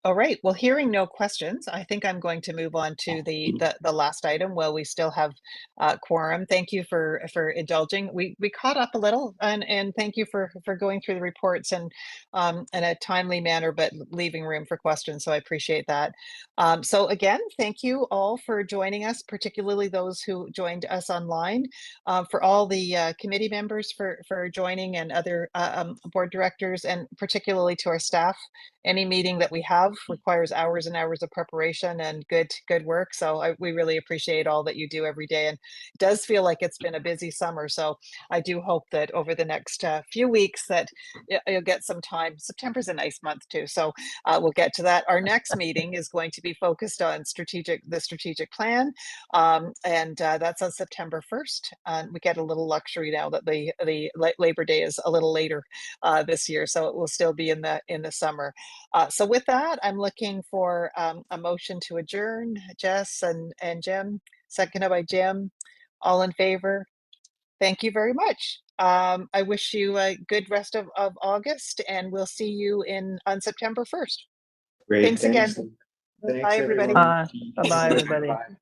All right, well, hearing no questions, I think I'm going to move on to the last item while we still have quorum. Thank you for indulging. We caught up a little, and thank you for going through the reports and in a timely manner, but leaving room for questions. So I appreciate that. So again, thank you all for joining us, particularly those who joined us online, for all the committee members for joining, and other board directors, and particularly to our staff. Any meeting that we have love, requires hours and hours of preparation and good work. So we really appreciate all that you do every day. And it does feel like it's been a busy summer. So I do hope that over the next few weeks that you'll get some time. September's a nice month too. So we'll get to that. Our next meeting is going to be focused on the strategic plan. And that's on September 1st. We get a little luxury now that the Labor Day is a little later this year. So it will still be in the summer. So with that, I'm looking for a motion to adjourn. Jess and Jim, seconded by Jim. All in favor? Thank you very much. I wish you a good rest of August, and we'll see you on September 1st. Great, Thanks again. thanks. Bye, everybody. everyone. Bye-bye, everybody. Bye.